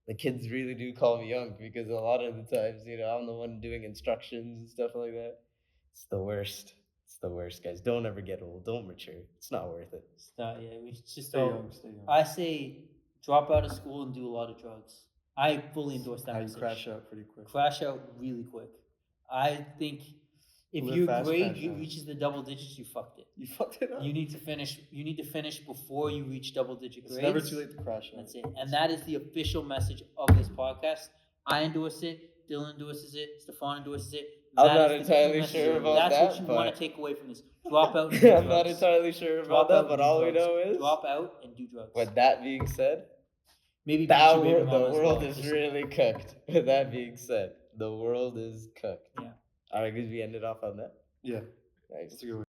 the kids really do call me young because a lot of the times, you know, I'm the one doing instructions and stuff like that. It's the worst. It's the worst, guys. Don't ever get old. Don't mature. It's not worth it.
We just
Stay young. Stay young.
I say drop out of school and do a lot of drugs. I fully endorse that
How you
message.
crash out pretty quick.
Crash out really quick. I think if
Live
your
fast,
grade
crash out.
reaches the double digits, you fucked it.
You fucked it up.
You need to finish. You need to finish before you reach double digit
It's
grades.
never too late to crash out.
That's it. And that is the official message of this podcast. I endorse it. Dylan endorses it. Stefan endorses it.
I'm
That
not
is the key
entirely
message.
sure about
That's
that,
what you want
but-
to take away from this. Drop out and do
I'm not
drugs.
entirely sure about
Drop
that,
out
but
and do
all we
drugs.
know is
drop out and do drugs.
with that being said,
Maybe
the
beat your baby mama as
world
well.
is
Just-
really cooked. With that being said, the world is cooked.
Yeah.
All right, guys, we ended off on that.
Yeah.
Nice.
That's a good one.